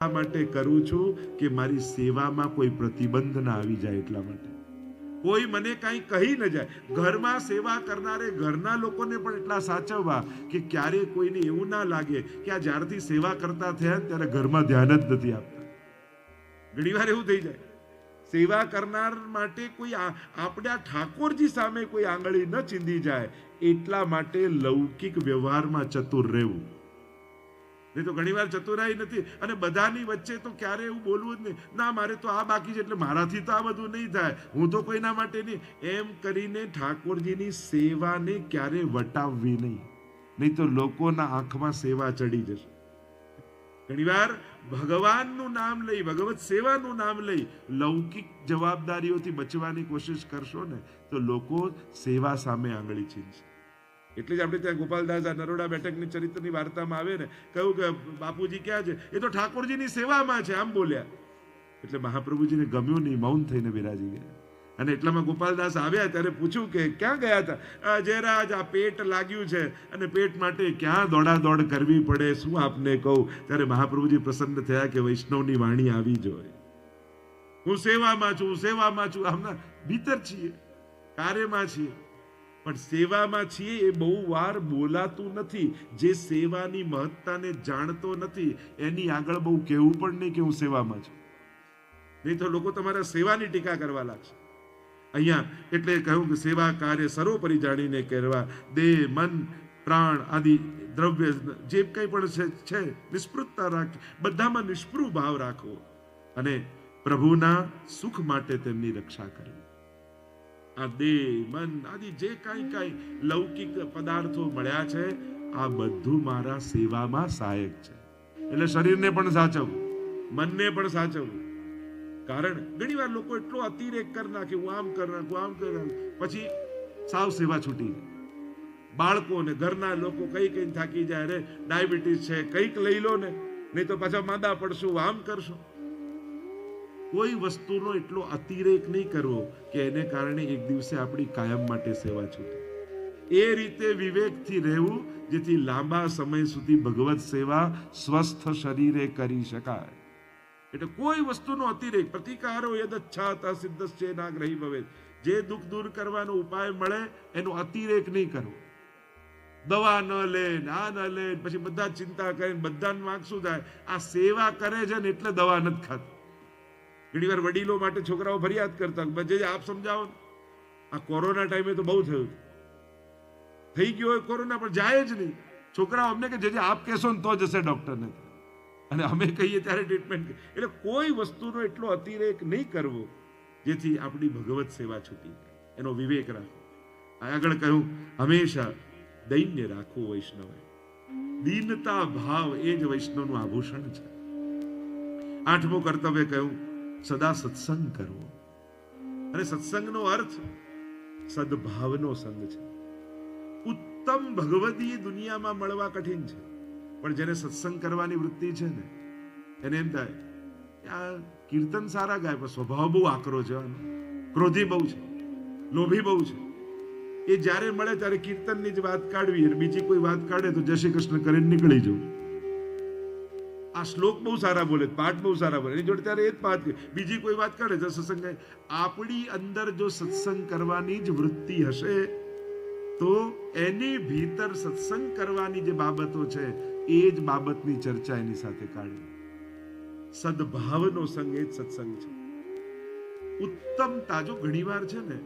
માટે કરું છું કે મારી સેવામાં કોઈ પ્રતિબંધ ના આવી જાય, એટલા માટે કોઈ મને કાંઈ કહી ન જાય. ઘરમાં સેવા કરનારે ઘરના લોકોને પણ એટલા સાચવવા કે ક્યારે કોઈને એવું ના લાગે કે આ જ્યારથી સેવા કરતા થયા ત્યારે ઘરમાં ધ્યાન જ નથી આપતા. ઘણીવાર એવું થઈ જાય. સેવા કરનાર માટે કોઈ આપણે આ ઠાકોરજી સામે કોઈ આંગળી ન ચીંધી જાય, એટલા માટે લૌકિક વ્યવહારમાં ચતુર રહેવું. નહીં તો ઘણી વાર ચતુરાઈ નથી, અને બધાની વચ્ચે તો ક્યારે એવું બોલવું જ નહીં, ના મારે તો આ બાકી છે એટલે મારાથી તો આ બધું નહીં થાય, હું તો કોઈના માટે નહીં, એમ કરીને ઠાકોરજીની સેવાને ક્યારે વટાવવી નહીં, નહીં તો લોકોના આંખમાં સેવા ચડી જશે. ઘણીવાર ભગવાનનું નામ લઈ, ભગવત સેવાનું નામ લઈ લૌકિક જવાબદારીઓથી બચવાની કોશિશ કરશો ને તો લોકો સેવા સામે આંગળી ચીંધશે. એટલે જ આપણે ત્યાં ગોપાલદાસ નરોડા બેઠકની ચરિત્રની વાર્તામાં આવે ને, કહ્યું કે બાપુજી ક્યાં છે? એ તો ઠાકોરજીની સેવામાં છે, આમ બોલ્યા. એટલે મહાપ્રભુજીને ગમ્યું નહીં, મૌન થઈને બિરાજી ગયા. અને એટલામાં ગોપાલદાસ આવ્યા ત્યારે પૂછ્યું કે ક્યાં ગયા હતા? જયરાજ, આ પેટ લાગ્યું છે અને પેટ માટે ક્યાં દોડાદોડ કરવી પડે, શું આપને કહું? ત્યારે મહાપ્રભુજી પ્રસન્ન થયા કે વૈષ્ણવની વાણી આવી જોઈએ. હું સેવામાં છું, સેવામાં છું. હમણાં ભીતર છીએ, કાર્યમાં છીએ, પણ સેવામાં છીએ એ બહુ વાર બોલાતું નથી. જે સેવાની મહત્તાને જાણતો નથી એની આગળ બહુ કહેવું પણ નહીં કે હું સેવામાં છું, નહીં તો લોકો તમારા સેવાની ટીકા કરવા લાગશે. અહીંયા એટલે કહ્યું કે સેવા કાર્ય સર્વોપરી જાણીને કરવા, દેહ, મન, પ્રાણ આદિ દ્રવ્ય જે કંઈ પણ છે નિષ્પૃતતા રાખી, બધામાં નિષ્પૃહ ભાવ રાખવો અને પ્રભુના સુખ માટે તેમની રક્ષા કરવી. આ દેહ, મન આદિ જે કાંઈ લૌકિક પદાર્થો મળ્યા છે, આ બધું મારા સેવામાં સહાયક છે. એટલે શરીરને પણ સાચવવું, મનને પણ સાચવવું. કારણ ઘણીવાર લોકો એટલો અતિરેક કરી નાખે, હું આમ કરી નાખું, આમ કરી નાખું, પછી સાવ સેવા છૂટી જાય. બાળકોને ઘરના લોકો કઈ થાકી જાય, રે ડાયાબિટીસ છે, કંઈક લઈ લો ને, નહીં તો પાછા માંદા પડશું, આમ કરશું. કોઈ વસ્તુનો એટલો અતિરેક નહીં કરવો કે એને કારણે એક દિવસે આપણી કાયમ માટે સેવા છૂટે. એ રીતે વિવેકથી રહેવું જેથી લાંબા સમય સુધી ભગવત સેવા સ્વસ્થ શરીરે કરી શકાય. એટલે કોઈ વસ્તુનો અતિરેક, પ્રતિકારો યદચ્છાતા સિદ્ધશ્ચેનાગ્રહી ભવેત. જે દુઃખ દૂર કરવાનો ઉપાય મળે એનો અતિરેક નહીં કરવો. દવા ન લે, આ ન લે, પછી બધા ચિંતા કરે, બધાને વાંક શું થાય? આ સેવા કરે છે ને એટલે દવા નથી ખાતી. ઘણી વાર વડીલો માટે છોકરાઓ ફરિયાદ કરતા, જે આપ સમજાવો. આ કોરોના ટાઈમે તો બહુ થયું, થઈ ગયો હોય કોરોના, પણ જાય જ નહીં. છોકરાઓ અમને કે જે આપ કહેશો ને તો જશે ડોક્ટરને, અને અમે કહીએ ત્યારે ટ્રીટમેન્ટ. એટલે કોઈ વસ્તુનો એટલો અતિરેક નહીં કરવો જેથી આપણી ભગવત સેવા છૂટી જાય. એનો વિવેક રાખો. આગળ કહ્યું હંમેશા દૈન્ય રાખવું. વૈષ્ણવ દીનતા ભાવ એ જ વૈષ્ણવનું આભૂષણ છે. 8મું કર્તવ્ય કહ્યું સદા સત્સંગ કરવો. અને સત્સંગનો અર્થ સદભાવનો સંગ છે. ઉત્તમ ભગવદી દુનિયામાં મળવા કઠિન છે, પણ જેને સત્સંગ કરવાની વૃત્તિ છે ને એને એમ થાય આ કીર્તન સારા ગાય, પણ સ્વભાવ બહુ આકરો છે, ક્રોધી બહુ છે, લોભી બહુ છે. એ જ્યારે મળે ત્યારે કીર્તનની જ વાત કાઢવી અને બીજી કોઈ વાત કાઢે તો જય શ્રી કૃષ્ણ કરીને નીકળી જવું. આ શ્લોક બહુ સારા બોલે, પાઠ બહુ સારા બોલે, એની જોડે ત્યારે એ જ પાઠ, બીજી કોઈ વાત કાઢે તો સત્સંગ. આપણી અંદર જો સત્સંગ કરવાની જ વૃત્તિ હશે તો એની ભીતર સત્સંગ કરવાની જે બાબતો છે એ જ બાબતની ચર્ચા એની સાથે કાઢવી. સદભાવનો સંગ એ જ સત્સંગ છે. ઉત્તમતા જો ઘણીવાર છે ને,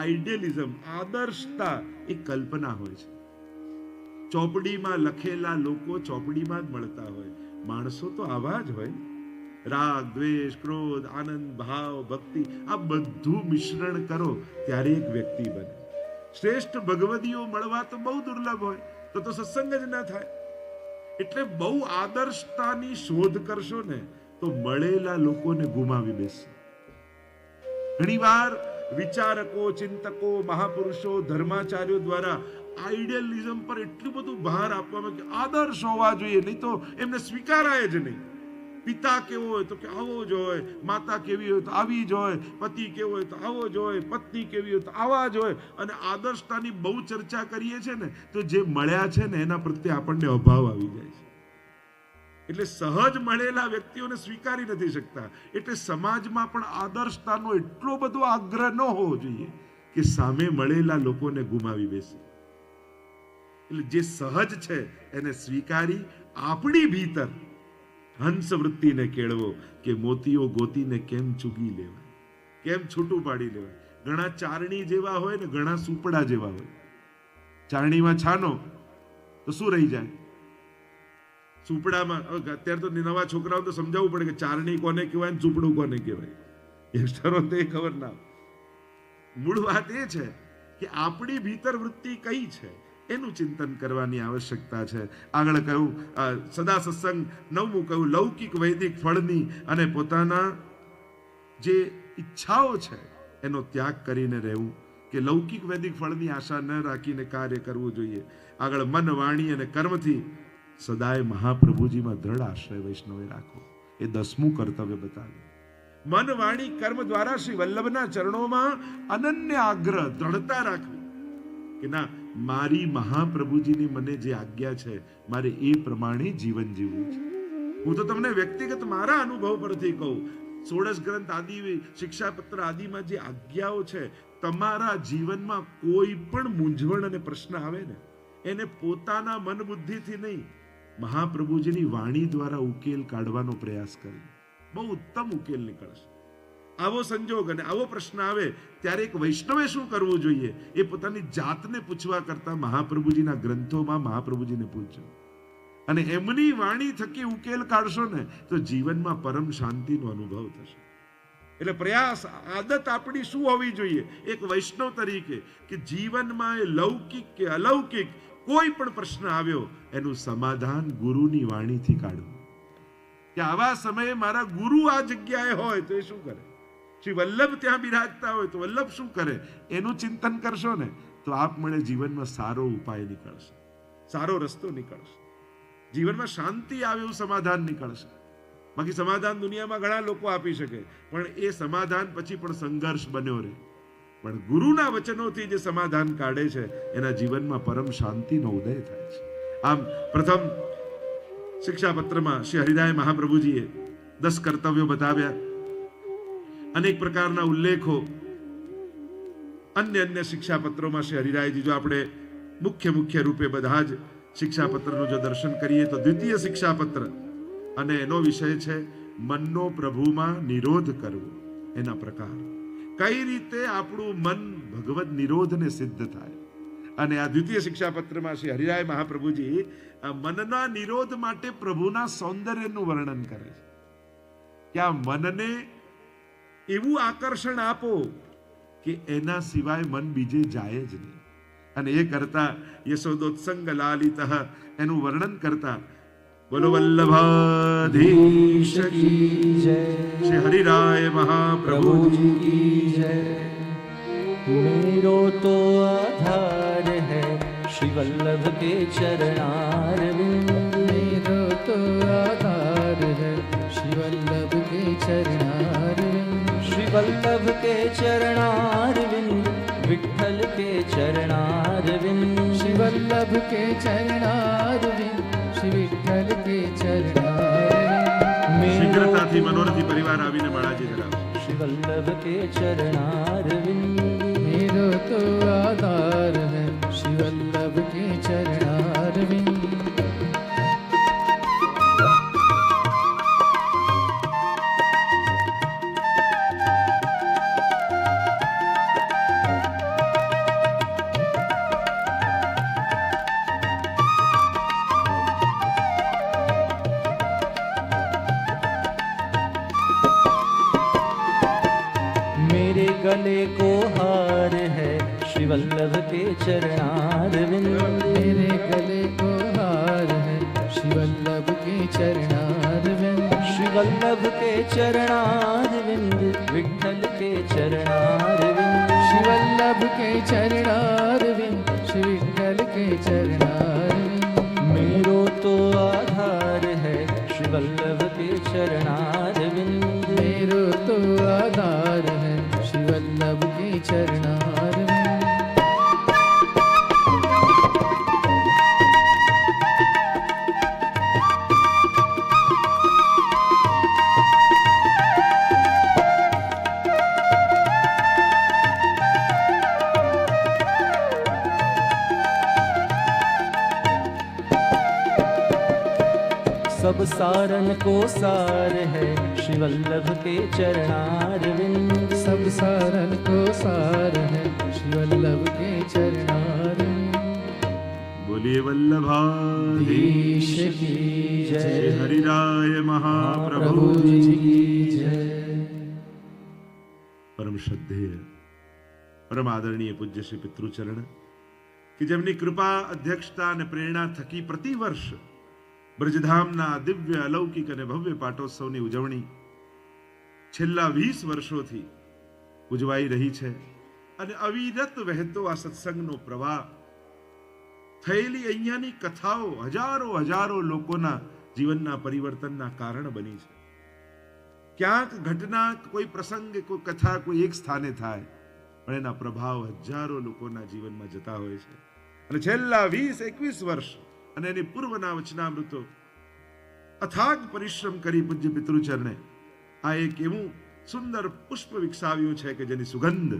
આઈડિયલિઝમ, આદર્શતા એ કલ્પના હોય છે. ચોપડીમાં લખેલા લોકો ચોપડીમાં જ મળતા હોય, માણસો તો આવા જ હોય. રાગ, દ્વેષ, ક્રોધ, આનંદ, ભાવ, ભક્તિ આ બધું મિશ્રણ કરો ત્યારે એક વ્યક્તિ બને. શ્રેષ્ઠ ભગવદીઓ મળવા તો બહુ દુર્લભ હોય, તો સત્સંગ જ ના થાય. એટલે બહુ આદર્શતાની શોધ કરશો ને તો મળેલા લોકોને ગુમાવી બેસશે. ઘણીવાર વિચારકો, ચિંતકો, મહાપુરુષો, ધર્માચાર્યો દ્વારા આઈડિયલિઝમ પર એટલું બધું ભાર આપવામાં કે આદર્શ હોવા જોઈએ, નહીં તો એમને સ્વીકારાય જ નહીં. પિતા કેવો હોય તો કે આવો જ હોય, માતા કેવી હોય તો આવી જ હોય, પતિ કેવો હોય તો આવો જ હોય, પત્ની કેવી હોય તો આવા જ હોય. અને આદર્શતાની બહુ ચર્ચા કરીએ છીએ ને તો જે મળ્યા છે ને એના પ્રત્યે આપણને અભાવ આવી જાય છે. એટલે સહજ મળેલા વ્યક્તિઓને સ્વીકારી નથી શકતા. એટલે સમાજમાં પણ આદર્શતાનો એટલો બધો આગ્રહ ન હોવો જોઈએ કે સામે મળેલા લોકોને ગુમાવી બેસે. એટલે જે સહજ છે એને સ્વીકારી આપણી ભીતર હંસ વૃત્તિને કેળવો કે મોતીઓ ગોતીને કેમ ચૂગી લેવાય, કેમ છૂટું પાડી લેવાય. ઘણા ચારણી જેવા હોય ને ઘણા સુપડા જેવા હોય. ચારણીમાં છાનો તો શું રહી જાય? સુપડામાં અત્યારે તો નવા છોકરાઓ તો સમજાવવું પડે કે ચારણી કોને કહેવાય ને સુપડું કોને કહેવાય. યંગસ્ટરો તો એ ખબર ના. મૂળ વાત એ છે કે આપણી ભીતર વૃત્તિ કઈ છે એનું ચિંતન કરવાની આવશ્યકતા છે. આગળ કહ્યું સદા સત્સંગ, 9મું કહ્યું લૌકિક વૈદિક ફળની અને પોતાના જે ઈચ્છાઓ છે એનો ત્યાગ કરીને રહેવું, કે લૌકિક વૈદિક ફળની આશા ન રાખીને કાર્ય કરવું જોઈએ. આગળ મન, વાણી અને કર્મથી સદાય મહાપ્રભુજીમાં દ્રઢ આશ્રય વૈષ્ણવે રાખવો, એ 10મું કર્તવ્ય બતાવ્યું. મન, વાણી, કર્મ દ્વારા શ્રી વલ્લભના ચરણોમાં અનન્ય આગ્રહ, દ્રઢતા રાખવી કે ના, મારી મહાપ્રભુજીની મને જે આજ્ઞા છે મારે એ પ્રમાણે જીવન જીવવું છે. હું તો તમને વ્યક્તિગત મારા અનુભવ પરથી કહું, 16 ગ્રંથ આદિ, શિક્ષાપત્ર આદિમાં જે આજ્ઞાઓ છે, તમારા જીવનમાં કોઈ પણ મૂંઝવણ અને પ્રશ્ન આવે ને એને પોતાના મન બુદ્ધિથી નહીં, મહાપ્રભુજીની વાણી દ્વારા ઉકેલ કાઢવાનો પ્રયાસ કરી બહુ ઉત્તમ ઉકેલ નીકળશે. આવો સંજોગ અને આવો પ્રશ્ન આવે ત્યારે એક વૈષ્ણવે શું કરવું જોઈએ એ પોતાની જાતને પૂછવા કરતા મહાપ્રભુજીના ગ્રંથોમાં મહાપ્રભુજીને પૂછજો અને એમની વાણી થકી ઉકેલ કાઢશો ને તો જીવનમાં પરમ શાંતિનો અનુભવ થશે. એટલે પ્રયાસ, આદત આપણી શું હોવી જોઈએ એક વૈષ્ણવ તરીકે કે જીવનમાં એ લૌકિક કે અલૌકિક કોઈ પણ પ્રશ્ન આવ્યો એનું સમાધાન ગુરુની વાણીથી કાઢવું. કે આવા સમયે મારા ગુરુ આ જગ્યાએ હોય તો એ શું કરે, શ્રી વલ્લભ ત્યાં બિરાજતા હોય તો વલ્લભ શું કરે, એનું ચિંતન કરશો ને તો આપમેળે જીવનમાં સારો ઉપાય નીકળશે, સારો રસ્તો નીકળશે, જીવનમાં શાંતિ આવે એવું સમાધાન નીકળશે. બાકી સમાધાન દુનિયામાં ઘણા લોકો આપી શકે પણ એ સમાધાન પછી પણ સંઘર્ષ બન્યો રહે. પણ ગુરુના વચનોથી જે સમાધાન કાઢે છે એના જીવનમાં પરમ શાંતિનો ઉદય થાય છે. આમ પ્રથમ શિક્ષાપત્રમાં શ્રી હરિરાય મહાપ્રભુજીએ 10 કર્તવ્યો બતાવ્યા, અનેક પ્રકારના ઉલ્લેખો અન્ય શિક્ષાપત્રોમાં શ્રી હરિરાયજી, જો આપણે મુખ્ય રૂપે બધા જ શિક્ષાપત્રનું જો દર્શન કરીએ તો દ્વિતીય શિક્ષાપત્ર અને એનો વિષય છે મનનો પ્રભુમાં નિરોધ કરવો, એના પ્રકાર, કઈ રીતે આપણું મન ભગવદ નિરોધને સિદ્ધ થાય. અને આ દ્વિતીય શિક્ષાપત્રમાં શ્રી હરિરાય મહાપ્રભુજી મનના નિરોધ માટે પ્રભુના સૌંદર્યનું વર્ણન કરે છે કે આ મનને એવું આકર્ષણ આપો કે એના સિવાય મન બીજે જાય જ નહીં. અને એ કરતા યશોદોત્સંગ લાલિત એનું વર્ણન કરતા બોલો વલ્લભાધીશ કી જય, શ્રી હરિરાય મહાપ્રભુજી કી જય. मेरो तो आधार है श्री वल्लभ के चरणारविंद, मेरो तो आधार है श्री वल्लभ के चरणारविंद, श्री वल्लभ के चरणारविंद, विठ्ठल के चरणारविंद, श्री वल्लभ के चरणारविंद, श्री विठ्ठल के चरणारविंद. शीघ्रताથી મનોરથી પરિવાર આવીને માળાજી ધરાવે. श्री वल्लभ के चरणारविंद, मेरो तो आधार है श्री वल्लभ के चरणारविंद. मेरे गले को हार है श्री वल्लभ के चरणारविंद, मेरे गले को हार है श्री वल्लभ के चरणारविंद, श्री वल्लभ के चरणारविंद, विठ्ठल के चरणारविंद, श्री वल्लभ के चरणारविंद, श्री विठ्ठल के चरणारविंद. मेरो तो आधार है श्री वल्लभ के चरणारविंद, मेरो तो आधार है श्री वल्लभ के चरणारविंद. सारन को सार है श्री वल्लभ के चरणारविंद। सब सारन को सार है श्री वल्लभ के चरणारविंद। बोलिए वल्लभाधीश ईश की श्री जय, हरिराय महाप्रभु प्रभु जी की जय। પરમ શ્રદ્ધેય પરમ આદરણીય પૂજ્ય શ્રી પિતૃચરણ કે જેમની કૃપા અધ્યક્ષતા અને પ્રેરણા થકી પ્રતિવર્ષ બ્રજધામના દિવ્ય અલૌકિક અને ભવ્ય પાટોત્સવની ઉજવણી છેલ્લા 20 વર્ષોથી ઉજવાઈ રહી છે અને અવિરત વહેતો આ સત્સંગનો પ્રવાહ થયેલી અહીંયાની કથાઓ હજારો લોકોના જીવનના પરિવર્તનના કારણ બની છે। ક્યાંક ઘટના કોઈ પ્રસંગ કોઈ કથા કોઈ એક સ્થાને થાય પણ એના પ્રભાવ હજારો લોકોના જીવનમાં જતા હોય છે અને છેલ્લા 20-21 વર્ષ અને એની પૂર્વના વચનામૃતો અથાગ પરિશ્રમ કરી પૂજ્ય પિતૃચરણે આ એક એવું સુંદર પુષ્પ વિકસાવ્યું છે કે જેની સુગંધ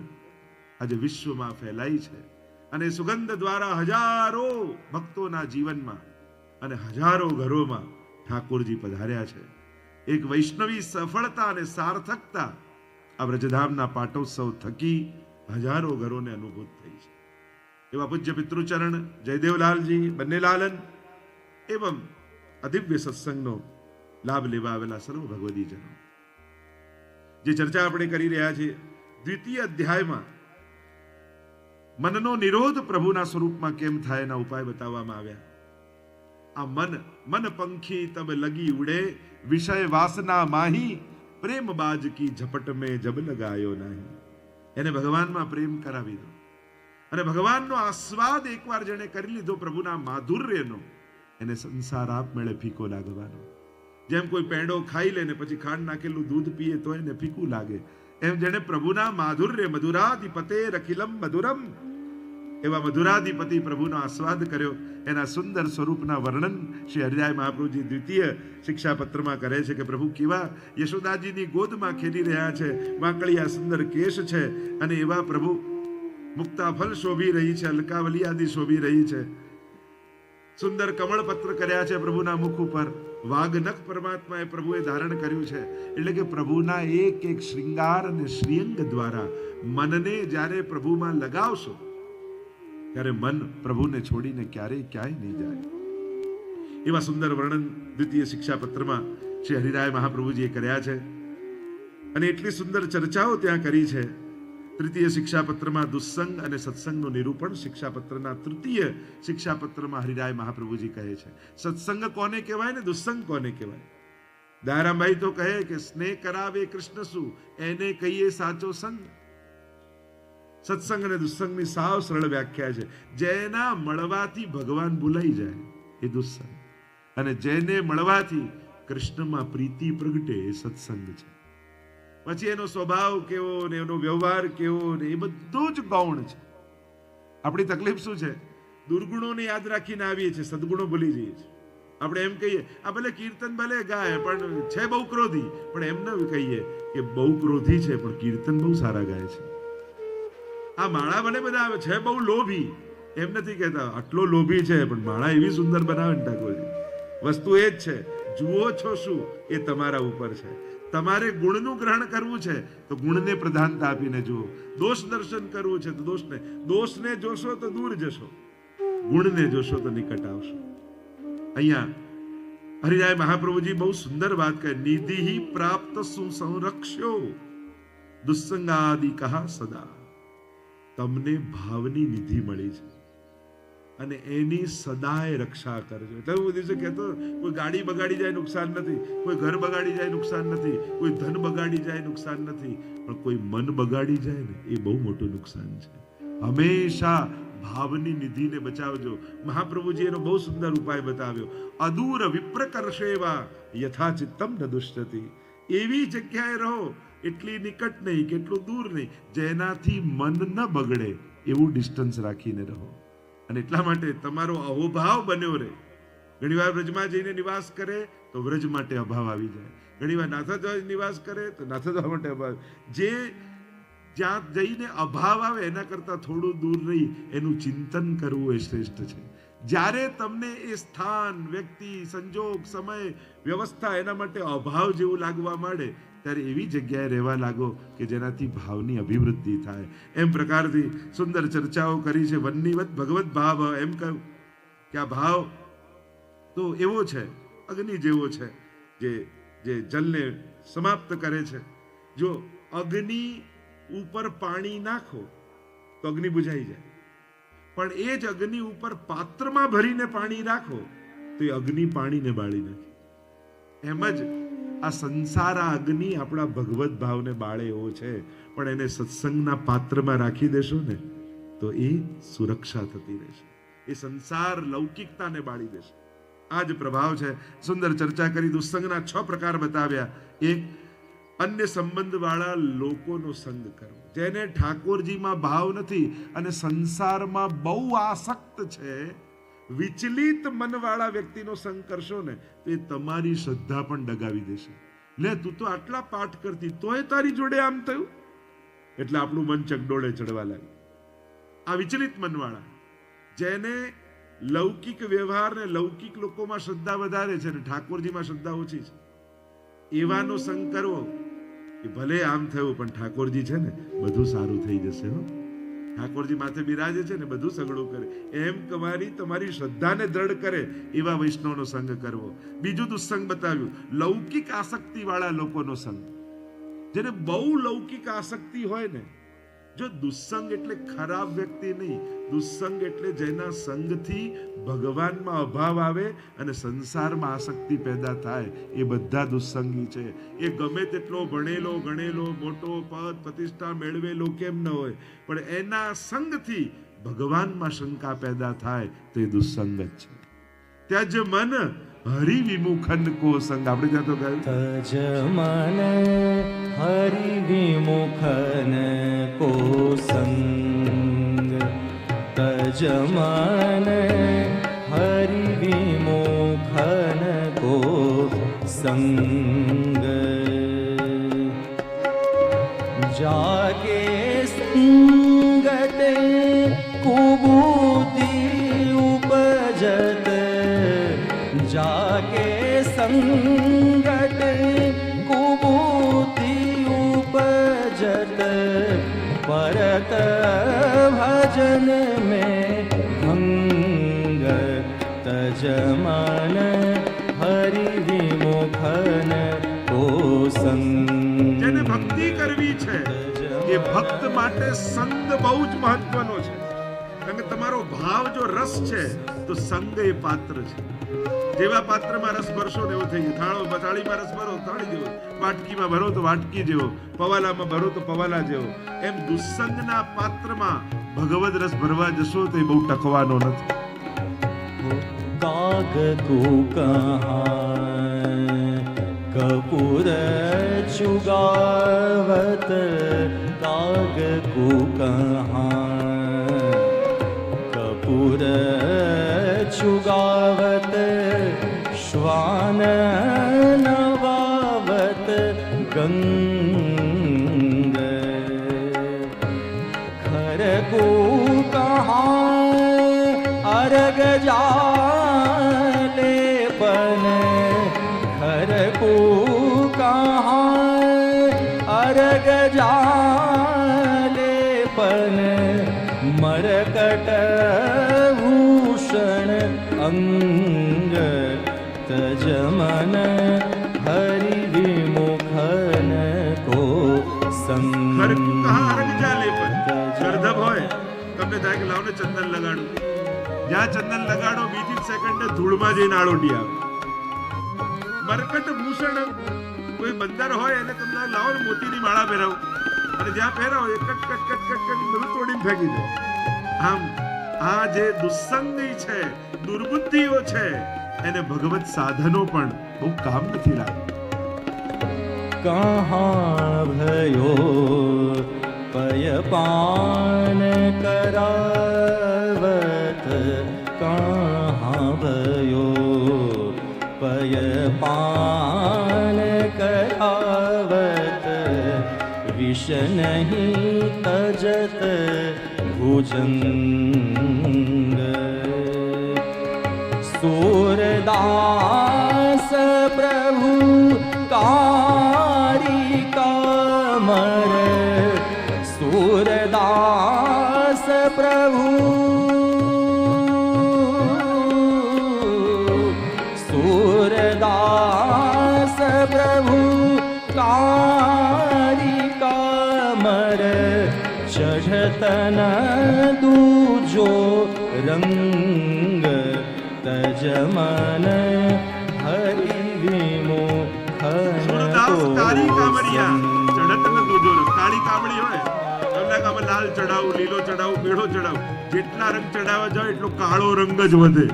આજે વિશ્વમાં ફેલાઈ છે અને સુગંધ દ્વારા હજારો ભક્તોના જીવનમાં અને હજારો ઘરોમાં ઠાકોરજી પધાર્યા છે। એક વૈષ્ણવી સફળતા અને સાર્થકતા આ વ્રજધામના પાટોત્સવ થકી હજારો ઘરોને અનુભૂત થઈ છે। એવા પૂજ્ય પિતૃચરણ જયદેવલાલજી બંનેલાલન એવં અદિવ્ય સત્સંગનો લાભ લેવા આવેલા સર્વ ભગવદીજનો જે ચર્ચા આપણે કરી રહ્યા છીએ દ્વિતીય અધ્યાયમાં મનનો નિરોધ પ્રભુના સ્વરૂપમાં કેમ થાય એના ઉપાય બતાવવામાં આવ્યા। આ મન પંખી તબ લગી ઉડે વિષય વાસના માહી પ્રેમ બાજ की झपट में जब लगायो नहीं। એને ભગવાનમાં પ્રેમ કરાવી દો અને ભગવાનનો આસ્વાદ એકવાર જેણે કરી લીધો પ્રભુના માધુર્યનો એને સંસાર આપમેળે ફીકો લાગવાનો। જેમ કોઈ પેંડો ખાઈ લે ને પછી ખાંડ નાખેલું દૂધ પીએ તો એને ફીકું લાગે એમ જેણે પ્રભુના માધુર્ય મધુરાધિપતે રખિલમ મધુરમ એવા મધુરાધિપતિ પ્રભુનો આસ્વાદ કર્યો એના સુંદર સ્વરૂપના વર્ણન શ્રી હરિરાય મહાપ્રભુજી દ્વિતીય શિક્ષાપત્રમાં કરે છે કે પ્રભુ કેવા યશોદાજીની ગોદમાં ખેલી રહ્યા છે। વાંકળિયા સુંદર કેશ છે અને એવા પ્રભુ મુક્તા ફલ શોભી રહી છે, અલકાવલી આદિ શોભી રહી છે। સુંદર કમળ પત્ર કર્યા છે પ્રભુના મુખ ઉપર। વાઘનખ પરમાત્માએ પ્રભુએ ધારણ કર્યું છે એટલે કે પ્રભુના એક એક શ્રૃંગાર અને શ્રીઅંગ દ્વારા મનને જ્યારે પ્રભુમાં લગાવશો ત્યારે મન પ્રભુને છોડીને ક્યારેય ક્યાંય નહીં જાય। એવા સુંદર વર્ણન દ્વિતીય શિક્ષાપત્રમાં શ્રી હરિરાય મહાપ્રભુજીએ કર્યા છે અને એટલી સુંદર ચર્ચાઓ ત્યાં કરી છે। તૃતીય શિક્ષાપત્રમાં દુસ્સંગ અને સત્સંગનું નિરૂપણ શિક્ષાપત્રના તૃતીય શિક્ષાપત્રમાં હરિરાય મહાપ્રભુજી કહે છે। સત્સંગ કોને કહેવાય ને દુસ્સંગ કોને કહેવાય? દયારામભાઈ તો કહે કે સ્નેહ કરાવે કૃષ્ણ સુ એને કહીએ સાચો સંગ। સત્સંગ અને દુસ્સંગની સાવ સરળ વ્યાખ્યા છે। જેના મળવાથી ભગવાન ભૂલાઈ જાય એ દુસ્સંગ અને જેને મળવાથી કૃષ્ણમાં પ્રીતિ પ્રગટે એ સત્સંગ છે। પછી એનો સ્વભાવ કેવો ને એનો વ્યવહાર કેવો ને એ બધું જ ગૌણ છે। આપણી તકલીફ શું છે? દુર્ગુણોને યાદ રાખીને આવીએ છીએ, સદગુણો ભૂલી જઈએ છીએ। આપણે એમ કહીએ આ ભલે કીર્તન ભલે ગાય પણ છે બહુ ક્રોધી, પણ એમ ન કહીએ કે બહુ ક્રોધી છે પણ કીર્તન બહુ સારા ગાય છે। આ માળા ભલે બનાવે છે બહુ લોભી, એમ નથી કહેતા આટલો લોભી છે પણ માળા એવી સુંદર બનાવે ને ઠાકોરજી। વસ્તુ એ જ છે, જુઓ છો શું એ તમારા ઉપર છે। તમારે ગુણનું ગ્રહણ કરવું છે તો ગુણને પ્રધાનતા આપીને જુઓ। દોષ દર્શન કરવું છે તો દોષને જોશો તો દૂર જશો, ગુણને જોશો તો નિકટ આવશો। અહીંયા હરિરાય મહાપ્રભુજી બહુ સુંદર વાત કહે, નિધિ પ્રાપ્ત સુસંરક્ષ્યો દુસ્સંગાદિ કહા સદા। તમને ભાવની નિધિ મળી છે અને એની સદાય રક્ષા કરજો। એટલે હું દિવસે કહેતો કોઈ ગાડી બગાડી જાય નુકસાન નથી, કોઈ ઘર બગાડી જાય નુકસાન નથી, કોઈ ધન બગાડી જાય નુકસાન નથી, પણ કોઈ મન બગાડી જાય ને એ બહુ મોટું નુકસાન છે। હંમેશા ભાવની નિધિને બચાવજો। મહાપ્રભુજી એનો બહુ સુંદર ઉપાય બતાવ્યો, અદૂર વિપ્રકર્ષેવા યથા ચિત્તમ ન દુષ્ટતિ। એવી જગ્યાએ રહો એટલી નિકટ નહીં કે એટલું દૂર નહીં જેનાથી મન ન બગડે એવું ડિસ્ટન્સ રાખીને રહો। અને એટલા માટે તમારો અહોભાવ બન્યો રહે। ઘણીવાર વ્રજમાં જઈને નિવાસ કરે તો વ્રજ માટે અભાવ આવી જાય, ઘણીવાર નાથા નિવાસ કરે તો નાથા જવા માટે અભાવ। જે જ્યાં જઈને અભાવ આવે એના કરતા થોડું દૂર રહી એનું ચિંતન કરવું એ શ્રેષ્ઠ છે। જ્યારે તમને એ સ્થાન, વ્યક્તિ, સંજોગ, સમય, વ્યવસ્થા એના માટે અભાવ જેવું લાગવા માંડે ત્યારે એવી જગ્યાએ રહેવા લાગો કે જેનાથી ભાવની અભિવૃદ્ધિ થાય. એમ પ્રકારથી સુંદર ચર્ચાઓ કરી છે. વન્નીવત ભગવત ભાવ, એમ કહ્યું કે આ ભાવ તો એવો છે, અગ્નિ જેવો છે જે જલને સમાપ્ત કરે છે. જો અગ્નિ ઉપર પાણી નાખો તો અગ્નિ બુઝાઈ જાય, પણ એ જ અગ્નિ ઉપર પાત્રમાં ભરીને પાણી રાખો તો એ અગ્નિ પાણીને બાળી નાખે. એમ જ આ સંસાર, આ અગ્નિ આપણા ભગવત ભાવને બાળે એવો છે, પણ એને સત્સંગના પાત્રમાં રાખી દેશો ને તો એ સુરક્ષા થતી રહેશે. એ સંસાર લૌકિકતાને બાળી દેશે. આ જ પ્રભાવ છે. સુંદર ચર્ચા કરી. દુસ્સંગના 6 પ્રકાર બતાવ્યા. એક, અન્ય સંબંધ વાળા લોકોનો સંગ કરવો. જેને ઠાકોરજીમાં ભાવ નથી અને સંસારમાં બહુ આસક્ત છે, વિચલિત મનવાળા વ્યક્તિનો સંગ કરશો ને તો એ તમારી શ્રદ્ધા પણ ડગાવી દેશે. લે, તું તો આટલા પાઠ કરતી તોય તારી જોડે આમ થયું, એટલે આપણું મન ચકડોળે ચડવા લાગ્યું. આ વિચલિત મનવાળા, જેને લૌકિક વ્યવહાર ને લૌકિક લોકોમાં શ્રદ્ધા વધારે છે ને ઠાકોરજીમાં શ્રદ્ધા ઓછી છે, એવાનો સંગ કરવો કે ભલે આમ થયું પણ ઠાકોરજી છે ને બધું સારું થઈ જશે. ઠાકોરજી માથે બિરાજે છે ને બધું સગળું કરે, એમ તમારી શ્રદ્ધાને દ્રઢ કરે એવા વૈષ્ણવનો સંગ કરવો. બીજું દુસ્સંગ બતાવ્યું, લૌકિક આસક્તિ વાળા લોકોનો સંગ. જેને બહુ લૌકિક આસક્તિ હોય ને, જો દુસ્સંગ એટલે ખરાબ વ્યક્તિ નહીં, દુસ્સંગ એટલે જેના સંગથી ભગવાનમાં અભાવ આવે અને સંસારમાં આસક્તિ પેદા થાય, એ બધા દુસ્સંગી છે. એ ગમે તેટલો ભણેલો ગણેલો મોટો પદ પ્રતિષ્ઠા મેળવેલો કેમ ન હોય, પણ એના સંગથી ભગવાનમાં શંકા પેદા થાય તો એ દુસ્સંગ જ છે. ત્યજ મન હરિ વિમુખન કો સંગ. આપણે ત્યાં તો કહ્યું, તજ મન હરિ વિમુખન કો સંગ. તજ મન હરિ વિમુખન કો સંગ. જાકે સંગત કુબૂતી ઉપજત. जाके संगत कुबूती उपजत. परत भजन में भंग. तज मन हरि विमुखन को संग. જેને ભક્તિ કરવી છે એ ભક્ત માટે સંગ બહુ જ મહત્વનો છે. કારણ કે તમારો ભાવ જો રસ છે તો સંગ એ પાત્ર છે. જેવા પાત્રમાં રસ ભરશો ને એવું થઈ ગયું. થાળીમાં રસ ભરો થાળી જેવો, વાટકીમાં ભરો તો વાટકી જેવો, પવાલામાં ભરો તો પવાલા જેવો. એમ દુસ્સંગના પાત્રમાં ભગવદ રસ ભરવા જશો તો એ બહુ ટકવાનો નથી. કાગ કુકહાન કપૂર ચુગાવત. કાગ કુકહાન કપૂર ચુગાવત. શ્વાન નવાવત ગંગ. ખર કુકહાન અરગ જાલે પન. ખર કુકહાન અરગ જાલે પન. મરકટ ભૂષણ અંગ. તજ મન હરિ વિમુખન કો સંગ. ખર કુકહાન અરગ જાલે પન. ગર્ધબ હોય, તમને થાય કે લાવને ચંદન લગાડું. જ્યાં ચંદન લગાડો બીજી જ સેકન્ડે ધૂળમાં જઈને આળોટી આવે. મરકટ ભૂષણ, કોઈ બંદર હોય એને તમને લાવો ને મોતીની માળા પહેરાવો, અને જ્યાં પહેરાવો એ cut cut cut cut cut બધું તોડીને ફેંકી દે. આમ આ જે દુસ્સંગી છે, દુર્બુદ્ધિઓ છે, એને ભગવત સાધનો પણ બહુ કામ નથી લાગતું. कहाँ भयो पयपान करावत, कहाँ भयो पयपान करावत, विष नहीं तजत भुजंग, सूरदास प्रभु कारी कमर सूरदास प्रभु सूरदास प्रभु कारी कमर चढ़तन दूजो रंग तजमन हरि विमुखन સુરદાસ કાળી કામળિયા ચડત ન દૂજો રંગ. કાળી કામળી હોય તમને આમાં લાલ ચડાવું, લીલો ચડાવું, પીળો ચડાવું, જેટલા રંગ ચડાવવા જાવ એટલો કાળો રંગ જ વધે,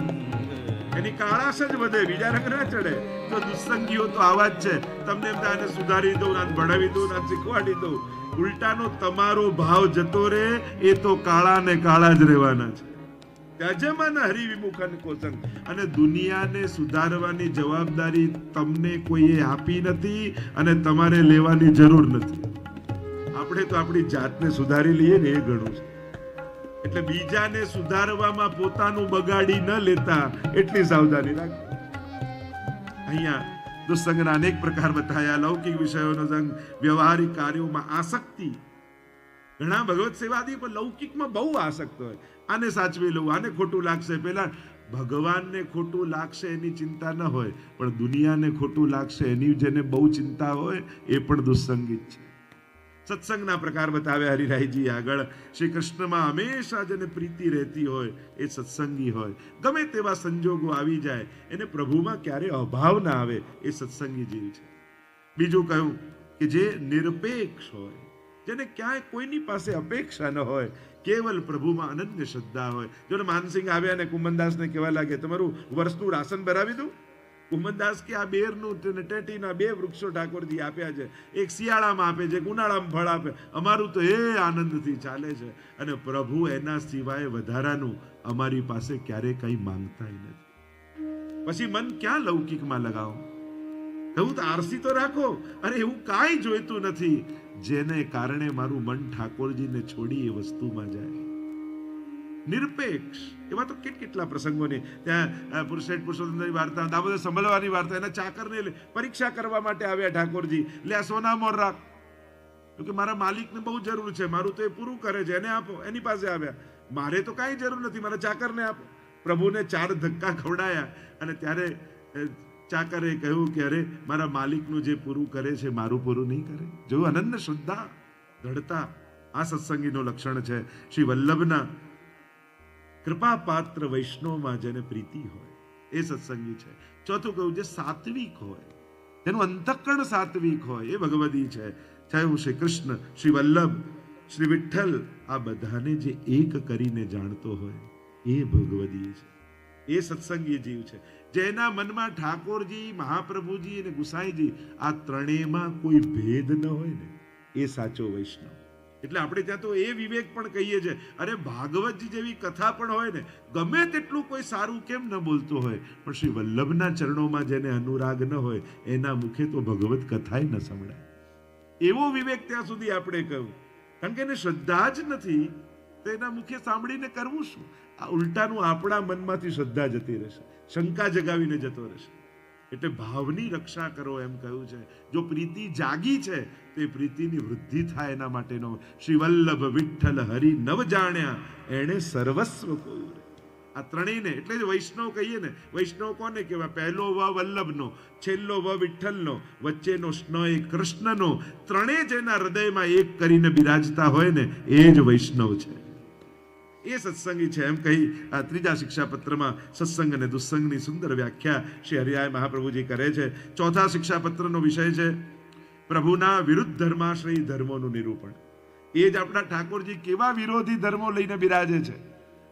એની કાળાશ જ વધે, બીજા રંગ ના ચડે. તો દુસ્સંગીઓ તો આવા જ છે. તમને એમ થાય સુધારી દઉં, ના ભણાવી દઉં, ના શીખવાડી દઉં, ઉલટાનો તમારો ભાવ જતો રહે, એ તો કાળા ને કાળા જ રહેવાના છે. ત્યજમન હરિવિમુખન કોસંગ. અને દુનિયાને સુધારવાની જવાબદારી તમને કોઈએ આપી નથી અને તમારે લેવાની જરૂર નથી. આપણે તો આપણી જાતને સુધારી લઈએ ને એ ઘણું છે. એટલે બીજાને સુધારવામાં પોતાનું બગાડી ન લેતા એટલી સાવધાની રાખો. અહીંયા દુસ્સંગના અનેક પ્રકાર બતાવ્યા. લૌકિક વિષયોનો સંગ, વ્યવહારિક કાર્યોમાં આસક્તિ. ઘણા ભગવત સેવાદી પણ લૌકિકમાં બહુ આસક્ત હોય. આને સાચવી લઉં, આને ખોટું લાગશે. પેલા ભગવાનને ખોટું લાગશે એની ચિંતા ન હોય, પણ દુનિયાને ખોટું લાગશે એની જેને બહુ ચિંતા હોય એ પણ દુસ્સંગી છે. સત્સંગના પ્રકાર બતાવ્યા હરિરાયજી આગળ. શ્રી કૃષ્ણમાં હંમેશા જેને પ્રીતિ રહેતી હોય એ સત્સંગી હોય. ગમે તેવા સંજોગો આવી જાય એને પ્રભુમાં ક્યારે અભાવ ના આવે એ સત્સંગી જીવ છે. બીજું કહ્યું કે જે નિરપેક્ષ હોય, જેને ક્યાંય કોઈની પાસે અપેક્ષા ન હોય, કેવલ પ્રભુમાં અનન્ય શ્રદ્ધા હોય. જો માનસિંહ આવ્યા અને કુમનદાસને કહેવા લાગે તમારું વર્ષનું રાશન ભરાવી દઉં. કુમનદાસ કે આ બેરનું ટેટીના 2 વૃક્ષો ઠાકોરજી આપ્યા છે, એક શિયાળામાં આપે છે, એક ઉનાળામાં ફળ આપે, અમારું તો એ આનંદથી ચાલે છે. અને પ્રભુ એના સિવાય વધારાનું અમારી પાસે ક્યારેય કંઈ માંગતા નથી. પછી મન ક્યાં લૌકિકમાં લગાવો? એવું તો આરસી તો રાખો. અરે એવું કાંઈ જોઈતું નથી જેને કારણે મારું મન ઠાકોરજીને છોડી એ વસ્તુમાં જાય. નિરપેક્ષ. એવા તો કેટલા પ્રસંગોની ત્યાં પુરુષોત્તમની વાર્તા, દામોદર સંભળવાની વાર્તા. એના ચાકરને પરીક્ષા કરવા માટે આવ્યા ઠાકોરજી. લે આ સોના મોર રાખ, કે મારા માલિકને બહુ જરૂર છે, મારું તો એ પૂરું કરે છે, એને આપો. એની પાસે આવ્યા, મારે તો કાંઈ જરૂર નથી, મારા ચાકરને આપો. પ્રભુને 4 ધક્કા ખવડાયા અને ત્યારે ચાકરે કહ્યું કે અરે મારા માલિકનું જે પૂરું કરે છે મારું પૂરું નહીં કરે. જોયું અનન્ય શ્રદ્ધા, દ્રઢતા. આ સત્સંગીનું લક્ષણ છે. શ્રી વલ્લભના કૃપા પાત્ર વૈષ્ણવમાં જેને પ્રીતિ હોય એ સત્સંગી છે. ચોથું કહ્યું જે સાત્વિક હોય, જેનું અંતઃકરણ સાત્વિક હોય એ ભગવદી છે. ચાહે હું શ્રી કૃષ્ણ, શ્રી વલ્લભ, શ્રી વિઠ્ઠલ આ બધાને જે એક કરીને જાણતો હોય એ ભગવદી છે. એ સત્સંગી જીવ છે. જેના મનમાં ઠાકોરજી, મહાપ્રભુજી અને ગુસાઈજી આ ત્રણેયમાં કોઈ ભેદ ન હોય ને એ સાચો વૈષ્ણવ. એટલે આપણે ત્યાં તો એ વિવેક પણ કહીએ છીએ, અરે ભાગવતજી જેવી કથા પણ હોય ને, ગમે તેટલું કોઈ સારું કેમ ન બોલતો હોય, પણ શ્રી વલ્લભના ચરણોમાં જેને અનુરાગ ન હોય એના મુખે તો ભગવત કથાય ન સંભળાય. એવો વિવેક ત્યાં સુધી આપણે કહ્યું. કારણ કે એને શ્રદ્ધા જ નથી તો એના મુખે સાંભળીને કરવું શું? આ ઉલટાનું આપણા મનમાંથી શ્રદ્ધા જતી રહેશે, શંકા જગાવીને જતો રહેશે. એટલે ભાવની રક્ષા કરો એમ કહ્યું છે. જો પ્રીતિ જાગી છે તો એ પ્રીતિની વૃદ્ધિ થાય એના માટેનો. શ્રી વલ્લભ વિઠ્ઠલ હરિ નવ જાણ્યા એણે સર્વસ્વ કોયું. આ ત્રણેયને એટલે જ વૈષ્ણવ કહીએ ને. વૈષ્ણવ કોને કહેવાય? પહેલો વ વલ્લભનો, છેલ્લો વ વિઠ્ઠલનો, વચ્ચેનો સ્ન એ કૃષ્ણનો. ત્રણેય જેના હૃદયમાં એક કરીને બિરાજતા હોય ને એ જ વૈષ્ણવ છે, એ સત્સંગી છે. એમ કહી આ 3જા શિક્ષાપત્રમાં સત્સંગ અને દુસ્સંગની સુંદર વ્યાખ્યા શ્રી હરિરાય મહાપ્રભુજી કરે છે. 4થા શિક્ષાપત્રનો વિષય છે પ્રભુના વિરુદ્ધ ધર્માશ્રયી ધર્મોનું નિરૂપણ. એ જ આપણા ઠાકોરજી કેવા વિરોધી ધર્મો લઈને બિરાજે છે.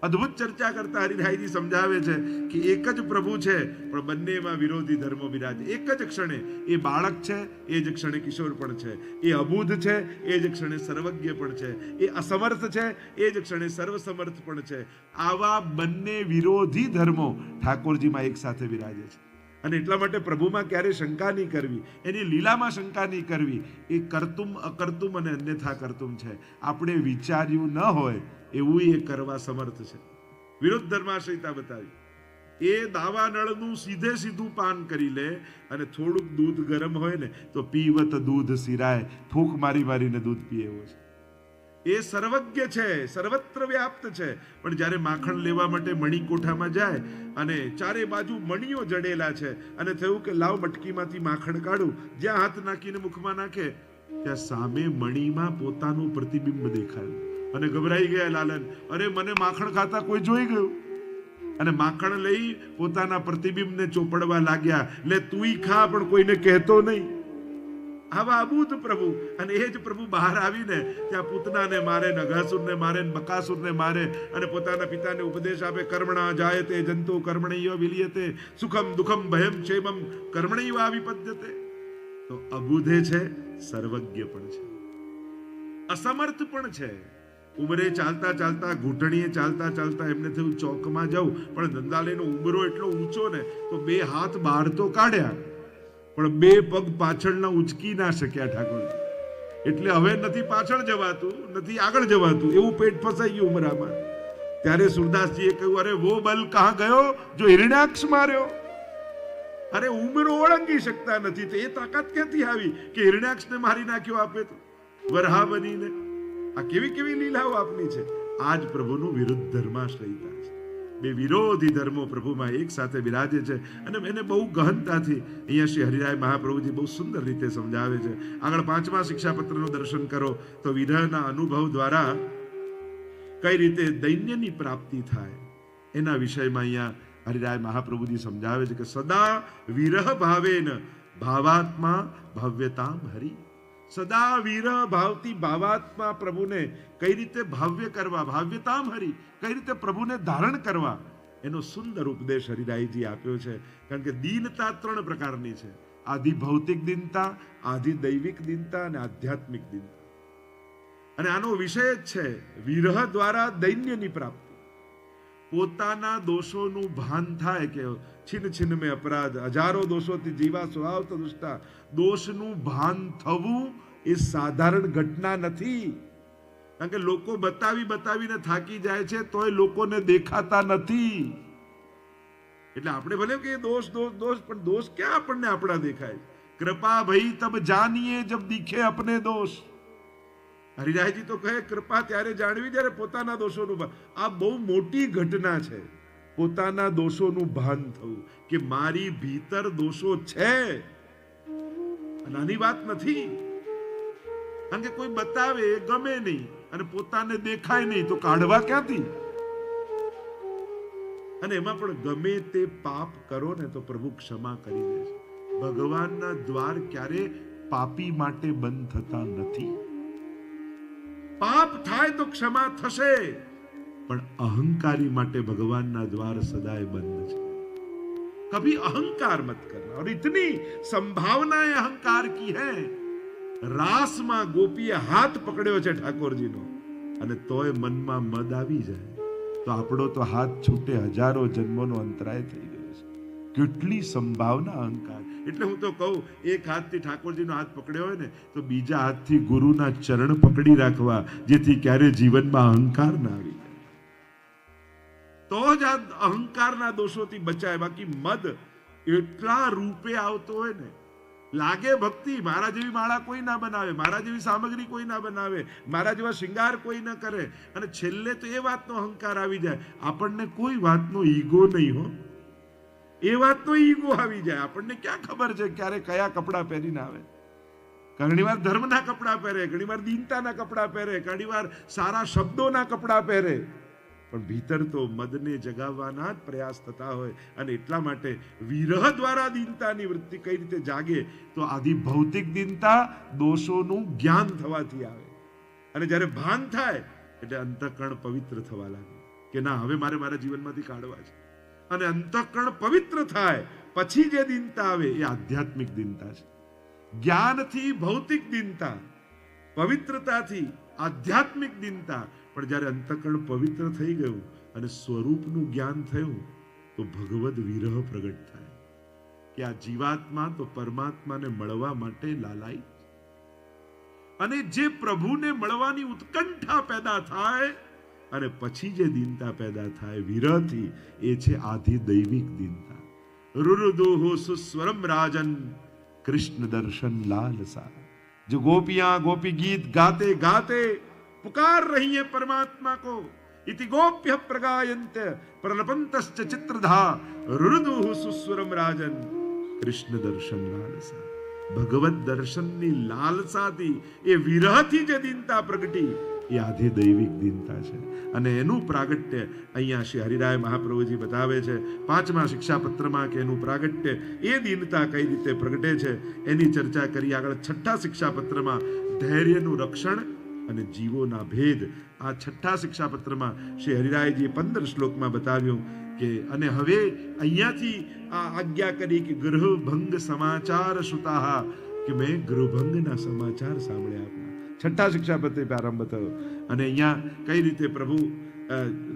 અદ્ભુત ચર્ચા કરતા હરિરાયજી સમજાવે છે કે એક જ પ્રભુ છે પણ બંનેમાં વિરોધી ધર્મો બિરાજે. એક જ ક્ષણે એ બાળક છે, એ જ ક્ષણે કિશોર પણ છે. એ અબુધ છે, એ જ ક્ષણે સર્વજ્ઞ પણ છે. એ અસમર્થ છે, એ જ ક્ષણે સર્વસમર્થ પણ છે. આવા બંને વિરોધી ધર્મો ઠાકોરજીમાં એક સાથે બિરાજે છે. અને એટલા માટે પ્રભુમાં ક્યારે શંકા નહીં કરવી, એની લીલામાં શંકા નહીં કરવી. એ કરતુમ અકર્તુમ અને અન્યથા કરતુમ છે. આપણે વિચાર્યું ન હોય એવું એ કરવા સમર્થ છે. વિરુદ્ધ ધર્માશ્રયતા બતાવી. એ દાવા નળનું સીધે સીધું પાન કરી લે અને થોડુંક દૂધ ગરમ હોય ને તો પીવત દૂધ સિરાય, ફૂંક મારી મારીને દૂધ પીએ એવો છે. એ સર્વજ્ઞ છે, સર્વત્ર વ્યાપ્ત છે. પણ જ્યારે માખણ લેવા માટે મણિકોઠામાં જાય અને ચારે બાજુ મણીઓ જડેલા છે અને થયું કે લાવ મટકીમાંથી માખણ કાઢું, જ્યાં હાથ નાખીને મુખમાં નાખે ત્યાં સામે મણીમાં પોતાનું પ્રતિબિંબ દેખાયું અને ગભરાઈ ગયા લાલન. અરે મને માખણ ખાતા કોઈ જોઈ ગયું અને માખણ લઈ પોતાના પ્રતિબિંબને ચોપડવા લાગ્યા. લે તુંય ખા પણ કોઈને કહેતો નહીં. આવા અબૂધ પ્રભુ. અને એ જ પ્રભુ બહાર આવીને ત્યાં પૂતનાને મારે, નગાસુરને મારે, બકાસુરને મારે અને પોતાના પિતાને ઉપદેશ આપે, કર્મણા જાયતે જંતુ કર્મણૈવ વિલિયતે સુખમ દુઃખમ ભયમ ક્ષેમમ કર્મણૈવ વિપદ્યતે. તો અબૂધે છે, સર્વજ્ઞ પણ છે, અસમર્થ પણ છે. ઉંમરે ચાલતા ચાલતા, ઘૂંટણીએ ચાલતા ચાલતા એમને થયું ચોકમાં જાઉં, પણ નંદાલયનો ઉંબરો એટલો ઊંચો ને તો 2 હાથ બહાર તો કાઢ્યા પણ 2 પગ પાછળના ઉચકી ના શક્યા ઠાકોરજી. એટલે હવે નથી પાછળ જવાતું, નથી આગળ જવાતું, એવું પેટ ફસાઈ ગયું ઉમરામાં. ત્યારે સુરદાસજીએ કહ્યું, અરે વો બલ કહા ગયો જો હિરણ્યાક્ષ માર્યો. અરે ઉમરો ઓળંગી શકતા નથી તો એ તાકાત ક્યાંથી આવી કે હિરણ્યાક્ષને મારી નાખ્યો આપે તો વરહા બનીને. આ કેવી કેવી લીલાઓ આપની છે. આજ પ્રભુનું વિરુદ્ધ ધર્માશ્રયતા છે. 2 વિરોધી ધર્મો પ્રભુમાં એક સાથે બિરાજે છે અને એને બહુ ગહનતાથી અહીંયા શ્રી હરિરાય મહાપ્રભુજી બહુ સુંદર રીતે સમજાવે છે. આગળ 5મા શિક્ષાપત્રનું દર્શન કરો તો વિરહના અનુભવ દ્વારા કઈ રીતે દૈન્યની પ્રાપ્તિ થાય એના વિષયમાં અહીંયા હરિરાય મહાપ્રભુજી સમજાવે છે કે સદા વિરહ ભાવેન ભાવાત્મા ભવ્યતામ હરિ. સદા વિરહ ભાવથી ભાવાત્મા પ્રભુને કઈ રીતે ભાવ્ય કરવા, ભાવ્યતામ હરિ, કઈ રીતે પ્રભુને ધારણ કરવા, એનો સુંદર ઉપદેશ હરિરાયજી આપ્યો છે. કારણ કે દીનતા 3 પ્રકારની છે. આધિ ભૌતિક દીનતા, આધિ દૈવિક દીનતા અને આધ્યાત્મિક દીનતા. અને આનો વિષય જ છે વિરહ દ્વારા દૈન્યની પ્રાપ્તિ. પોતાના દોષોનું ભાન થાય કે છિન છિન મેં અપરાધ, હજારો દોષોથી જીવા સ્વભાવ તો દુષ્ટા. દોષનું ભાન થવું એ સાધારણ ઘટના નથી. કારણ કે લોકો બતાવીને થાકી જાય છે તોય લોકોને દેખાતા નથી. એટલે આપણે ભલે કે દોષ દોષ દોષ, પણ દોષ ક્યાં આપણને આપણા દેખાય. કૃપા ભઈ તબ જાનીએ જબ દીખે અપને દોષ. હરિરાયજી તો કહે કૃપા ત્યારે જાણવી જ્યારે પોતાના દોષોનું ભાન. આ બહુ મોટી ઘટના છે, પોતાના દોષોનું ભાન થવું કે મારી ભીતર દોષો છે. નાની વાત નથી. કારણ કે કોઈ બતાવે ગમે નહીં અને પોતાને દેખાય નહીં તો કાઢવા ક્યાંથી. અને એમાં પણ ગમે તે પાપ કરો ને તો પ્રભુ ક્ષમા કરી દે છે. ભગવાનના દ્વાર ક્યારે પાપી માટે બંધ થતા નથી. પાપ થાય તો ક્ષમા થશે, પણ અહંકારી માટે ભગવાનના દ્વાર સદાય બંધ છે. कभी अहंकार मत करना. और इतनी संभावना अहंकार की है. रास में गोपीए हाथ पकड़्यो છે ઠાકોરજીનો અને તોય મનમાં મદ આવી જાય તો આપણો તો હાથ છૂટે હજારો જન્મોનો અંતરાય થઈ ગયો છે. કેટલી સંભાવના અહંકાર. એટલે હું તો કહું, એક હાથથી ઠાકોરજીનો હાથ પકડ્યો હોય ને તો બીજા હાથથી ગુરુના ચરણ પકડી રાખવા, જેથી ક્યારે જીવનમાં અહંકાર ના આવી જાય. તો જ આ અહંકારના દોષોથી બચાય. બાકી મદ એટલા રૂપે આવતો હોય ને, લાગે ભક્તિ, મારા જેવી માળા કોઈ ના બનાવે, મારા જેવી સામગ્રી કોઈ ના બનાવે, મારા જેવા શિંગાર કોઈ ના કરે, અને છેલ્લે તો એ વાતનો અહંકાર આવી જાય. આપણને કોઈ વાતનો ઈગો નહીં હો, એ વાતનો ઈગો આવી જાય. આપણને ક્યાં ખબર છે ક્યારે કયા કપડા પહેરીને આવે. ઘણીવાર ધર્મના કપડા પહેરે, ઘણીવાર દીનતાના કપડા પહેરે, ઘણીવાર સારા શબ્દોના કપડા પહેરે, પણ ભીતર તો મદને જગાવવાના જ પ્રયાસ થતા હોય. અને એટલા માટે વિરહ દ્વારા દીનતાની વૃત્તિ કઈ રીતે જાગે તો આદિ ભૌતિક દીનતા દોષોનું જ્ઞાન થવાથી આવે. અને જ્યારે ભાન થાય એટલે અંતઃકરણ પવિત્ર થવા લાગે કે ના, હવે મારે મારા જીવનમાંથી કાઢવા છે. અને અંતઃકરણ પવિત્ર થાય પછી જે દીનતા આવે એ આધ્યાત્મિક દીનતા છે. જ્ઞાનથી ભૌતિક દીનતા, પવિત્રતાથી આધ્યાત્મિક દીનતા. પણ જ્યારે અંતઃકરણ પવિત્ર થઈ ગયું અને સ્વરૂપનું જ્ઞાન થયું તો ભગવદ વિરહ પ્રગટ થાય કે આ જીવાત્મા તો પરમાત્માને મળવા માટે લાલાઈ. અને જે પ્રભુને મળવાની ઉત્કંઠા પેદા થાય અને પછી જે દીનતા પેદા થાય વિરહથી, એ છે આધિ દૈવિક દીનતા. रुरुदुः सुस्वरम राजन कृष्ण दर्शन लालसा. जो गोपियां गोपी गीत गाते गाते पुकार रही है परमात्मा को, इति गोप्य प्रगायन्त प्रलपन्तश्च चित्रधा रुरुदुः सुस्वरम राजन कृष्ण दर्शन लालसा. ભગવત દર્શનની લાલસાથી, એ વિરહથી જે દીનતા પ્રગટી, એ આધિ દૈવિક દીનતા છે. અને એનું પ્રાગટ્ય અહીંયા શ્રી હરિરાય મહાપ્રભુજી બતાવે છે 5મા શિક્ષાપત્રમાં કે એનું પ્રાગટ્ય, એ દીનતા કઈ રીતે પ્રગટે છે એની ચર્ચા કરી. આગળ 6ઠા શિક્ષાપત્રમાં ધૈર્યનું રક્ષણ અને જીવોના ભેદ, આ 6ઠા શિક્ષાપત્રમાં શ્રી હરિરાયજી 15 શ્લોકમાં બતાવ્યું કે અને હવે અહીંયાથી આ આજ્ઞા કરી કે ગૃહભંગ સમાચાર સુતાહા, કે મેં ગૃહભંગના સમાચાર સાંભળ્યા. 6ઠા શિક્ષાપત્રે પ્રારંભ થયો. અને અહીંયા કઈ રીતે પ્રભુ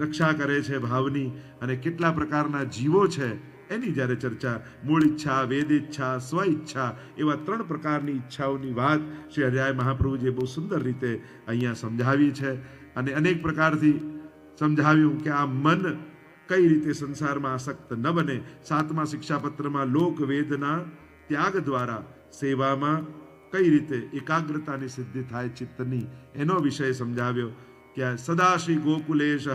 રક્ષા કરે છે ભાવની, અને કેટલા પ્રકારના જીવો છે એની જ્યારે ચર્ચા, મૂળ ઈચ્છા, વેદ ઈચ્છા, સ્વ ઈચ્છા, એવા 3 પ્રકારની ઈચ્છાઓની વાત શ્રી હરિરાય મહાપ્રભુજીએ બહુ સુંદર રીતે અહીંયા સમજાવી છે. અને અનેક પ્રકારથી સમજાવ્યું કે આ મન કઈ રીતે સંસારમાં આસક્ત ન બને. 7મા શિક્ષાપત્રમાં લોક વેદના ત્યાગ દ્વારા સેવામાં કઈ રીતે એકાગ્રતાની સિદ્ધિ થાય ચિત્તની, એનો વિષય સમજાવ્યો કે સદાશ્રી ગોકુલેશ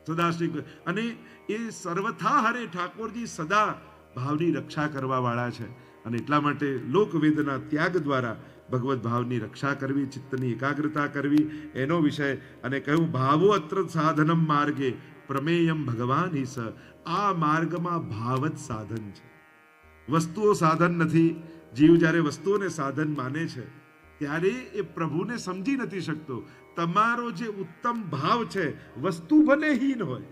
સદાશ્રી, અને એ સર્વથા હરે ઠાકોરજી સદા ભાવની રક્ષા કરવા વાળા છે. અને એટલા માટે લોકવેદના ત્યાગ દ્વારા ભગવત ભાવની રક્ષા કરવી, ચિત્તની એકાગ્રતા કરવી, એનો વિષય. અને કહ્યું ભાવો અત્ર સાધનમ માર્ગે પ્રમેયમ ભગવાન હિ સ. આ માર્ગમાં ભાવ જ સાધન છે, વસ્તુઓ સાધન નથી. જીવ જ્યારે વસ્તુઓને સાધન માને છે ત્યારે એ પ્રભુને સમજી નથી શકતો. તમારો જે ઉત્તમ ભાવ છે, વસ્તુ ભલે હીન હોય,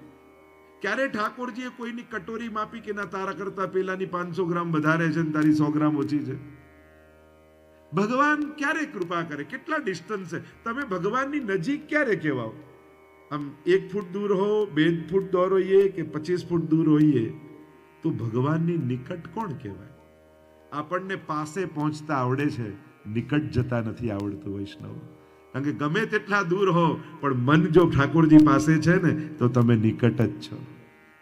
ક્યારે ઠાકોરજીએ કોઈની કટોરી માપી કે ના તારા કરતા પેલાની 500 ગ્રામ વધારે છે ને તારી 100 ગ્રામ ઓછી છે? ભગવાન ક્યારે કૃપા કરે, કેટલા ડિસ્ટન્સ છે, તમે ભગવાનની નજીક ક્યારે કહેવાઓ? આમ 1 ફૂટ દૂર હો, 2 ફૂટ દૂર હોઈએ કે 25 ફૂટ દૂર હોઈએ, તો ભગવાનની નિકટ કોણ કહેવાય? આપણને પાસે પહોંચતા આવડે છે, નિકટ જતા નથી આવડતું વૈષ્ણવ. કારણ કે ગમે તેટલા દૂર હો, પણ મન જો ઠાકોરજી પાસે છે ને, તો તમે નિકટ જ છો.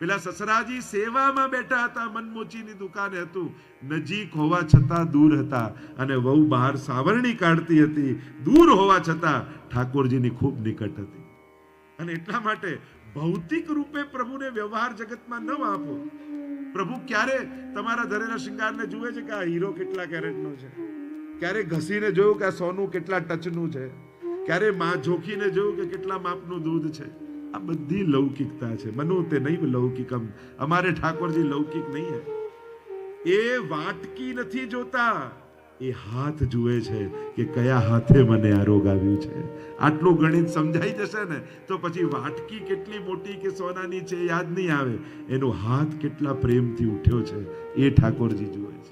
પેલા સસરાજી સેવામાં બેઠા હતા, મનમોચીની દુકાને હતું, નજીક હોવા છતાં દૂર હતા. અને વહુ બહાર સાવરણી કાઢતી હતી, દૂર હોવા છતાં ઠાકોરજીની ખૂબ નિકટ હતી. અને એટલા માટે ભૌતિક રૂપે પ્રભુને વ્યવહાર જગતમાં ન આપો. પ્રભુ ક્યારે તમારા ધરેલા શિંગારને જુએ છે કે આ હીરો કેટલા કેરેટનો છે? ક્યારે ઘસીને જોયું કે આ સોનું કેટલા ટચનું છે? ક્યારે માં જોખીને જોયું કે કેટલા માપનું દૂધ છે? આ બધી લૌકિકતા છે. મનુ તે નહીં લૌકિકમ, અમારે ઠાકોરજી લૌકિક નહીં હે. એ વાટકી નથી જોતા, એ હાથ જુએ છે કે કયા હાથે મને આ રોગ આવ્યું છે. આટલું ગણિત સમજાઈ જશે ને તો પછી વાટકી કેટલી મોટી કે સોનાની છે યાદ નહીં આવે, એનો હાથ કેટલા પ્રેમથી ઉઠ્યો છે એ ઠાકોરજી જુએ છે.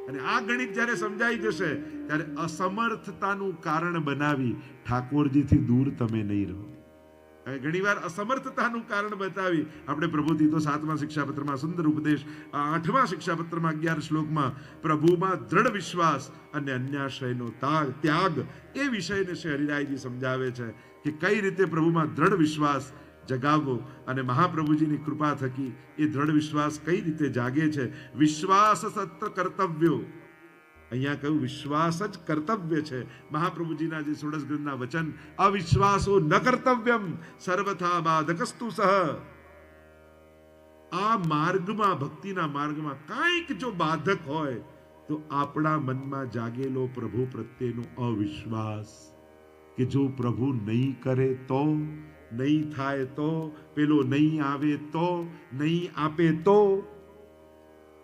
અને આ ગણિત જ્યારે સમજાઈ જશે ત્યારે અસમર્થતાનું કારણ બનાવી ઠાકોરજીથી દૂર તમે નહીં રહો. ઘણીવાર અસમર્થતાનું કારણ બતાવી આપણે પ્રભુથી તો 7મા શિક્ષાપત્રમાં સુંદર ઉપદેશ, 8મા શિક્ષાપત્રમાં 11 શ્લોકમાં પ્રભુમાં દ્રઢ વિશ્વાસ અને અન્યાશ્રયનો ત્યાગ, એ વિષયને શ્રી હરિરાયજી સમજાવે છે કે કઈ રીતે પ્રભુમાં દ્રઢ વિશ્વાસ જગાવવો. અને મહાપ્રભુજીની કૃપા થકી એ દ્રઢ વિશ્વાસ કઈ રીતે જાગે છે. વિશ્વાસ સત્ર કર્તવ્યો, અહીંયા કહ્યું વિશ્વાસ જ કર્તવ્ય છે. મહાપ્રભુજીના જે 16 ગ્રંથના વચન, અવિશ્વાસો ન કર્તવ્યમ સર્વથા બાધકસ્તુ સહ. આ માર્ગમાં, ભક્તિના માર્ગમાં કાંઈક જો બાધક હોય તો આપણા મનમાં જાગેલો પ્રભુ પ્રત્યેનો અવિશ્વાસ, કે જો પ્રભુ નહીં કરે તો, નહીં થાય તો, પેલો નહીં આવે તો, નહીં આપે તો,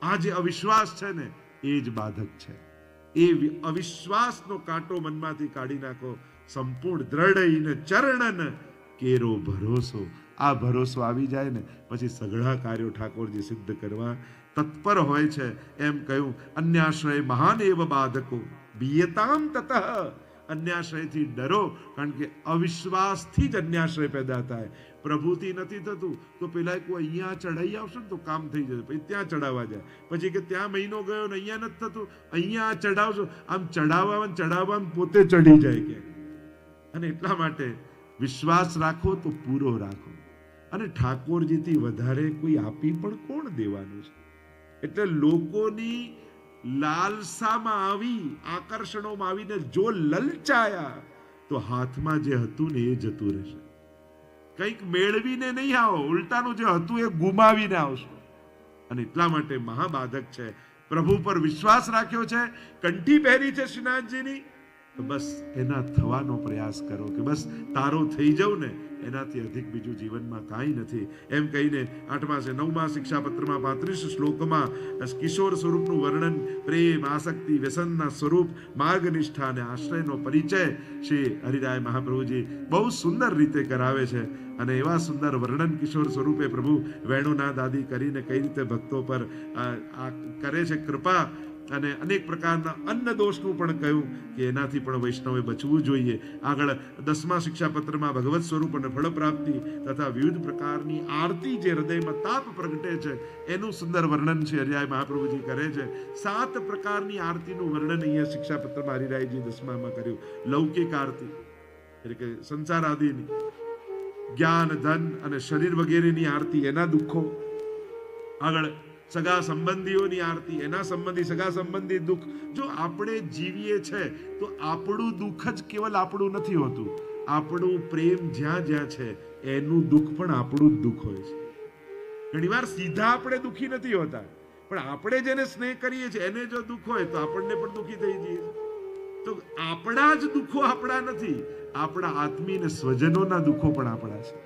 આ જે અવિશ્વાસ છે ને એ જ બાધક છે. એ અવિશ્વાસનો કાંટો મનમાંથી કાઢી નાખો. સંપૂર્ણ દ્રઢ ચરણન કેરો ભરોસો. આ ભરોસો આવી જાય ને પછી સઘળા કાર્યો ઠાકોરજી સિદ્ધ કરવા તત્પર હોય છે. એમ કહ્યું અન્યાશ્રય મહાન એવ બાધકો બીયતામ તતઃ. અન્યાશ્રયથી ડરો, કારણ કે અવિશ્વાસથી જ અન્યાશ્રય પેદા થાય. પ્રભુથી નથી થતું તો પેલા કોઈ અહીંયા ચડાઈ આવશે ને તો કામ થઈ જશે, પછી ત્યાં ચડાવવા જાય, પછી કે ત્યાં મહિનો ગયો ને અહીંયા નથી થતું, અહીંયા ચડાવશો. આમ ચડાવવામાં પોતે ચડી જાય કે. અને એટલા માટે વિશ્વાસ રાખો તો પૂરો રાખો. અને ઠાકોરજીથી વધારે કોઈ આપી પણ કોણ દેવાનું છે? એટલે લોકોની લાલસામાં આવી, આકર્ષણોમાં આવીને જો લલચાયા તો હાથમાં જે હતું ને એ જતું રહેશે. કંઈક મેળવીને નહીં આવો, ઉલટાનું જે હતું એ ગુમાવીને આવશો. અને એટલા માટે મહાબાધક છે. પ્રભુ પર વિશ્વાસ રાખ્યો છે, કંઠી પહેરી છે શ્રીનાથજીની, તો બસ એના થવાનો પ્રયાસ કરો કે બસ તારો થઈ જાઉં ને, એનાથી અધિક બીજું જીવનમાં કાંઈ નથી. એમ કહીને 8મા છે 9મા શિક્ષાપત્રમાં 35 શ્લોકમાં કિશોર સ્વરૂપનું વર્ણન, પ્રેમ, આસક્તિ, વ્યસનના સ્વરૂપ, માર્ગનિષ્ઠા અને આશ્રયનો પરિચય શ્રી હરિરાય મહાપ્રભુજી બહુ સુંદર રીતે કરાવે છે. અને એવા સુંદર વર્ણન કિશોર સ્વરૂપે પ્રભુ વેણુનાદ આદિ કરીને કઈ રીતે ભક્તો પર કરે છે કૃપા. અને અનેક પ્રકારના અન્ન દોષનું પણ કહ્યું કે એનાથી પણ વૈષ્ણવે બચવું જોઈએ. આગળ 10મા શિક્ષાપત્રમાં ભગવત સ્વરૂપ અને ફળ પ્રાપ્તિ તથા વિવિધ પ્રકારની આરતી જે હૃદયમાં તાપ પ્રગટે છે એનું સુંદર વર્ણન છે હરિરાય મહાપ્રભુજી કરે છે. 7 પ્રકારની આરતીનું વર્ણન અહીંયા શિક્ષાપત્રમાં હરિરાયજી 10મામાં કર્યું. લૌકિક આરતી એટલે કે સંસાર આદિની, જ્ઞાન, ધન અને શરીર વગેરેની આરતી, એના દુઃખો. આગળ સગા સંબંધીઓની આરતી, એના સંબંધી સગા સંબંધી દુઃખ. જો આપણે જીવીએ છે તો આપણું દુઃખ જ કેવલ આપણું નથી હોતું, આપણું પ્રેમ જ્યાં જ્યાં છે એનું દુઃખ પણ આપણું જ દુઃખ હોય છે. ઘણીવાર સીધા આપણે દુઃખી નથી હોતા, પણ આપણે જેને સ્નેહ કરીએ છીએ એને જો દુઃખ હોય તો આપણને પણ દુઃખી થઈ જઈએ. તો આપણા જ દુઃખો આપણા નથી, આપણા આત્મીય અને સ્વજનોના દુઃખો પણ આપણા છે.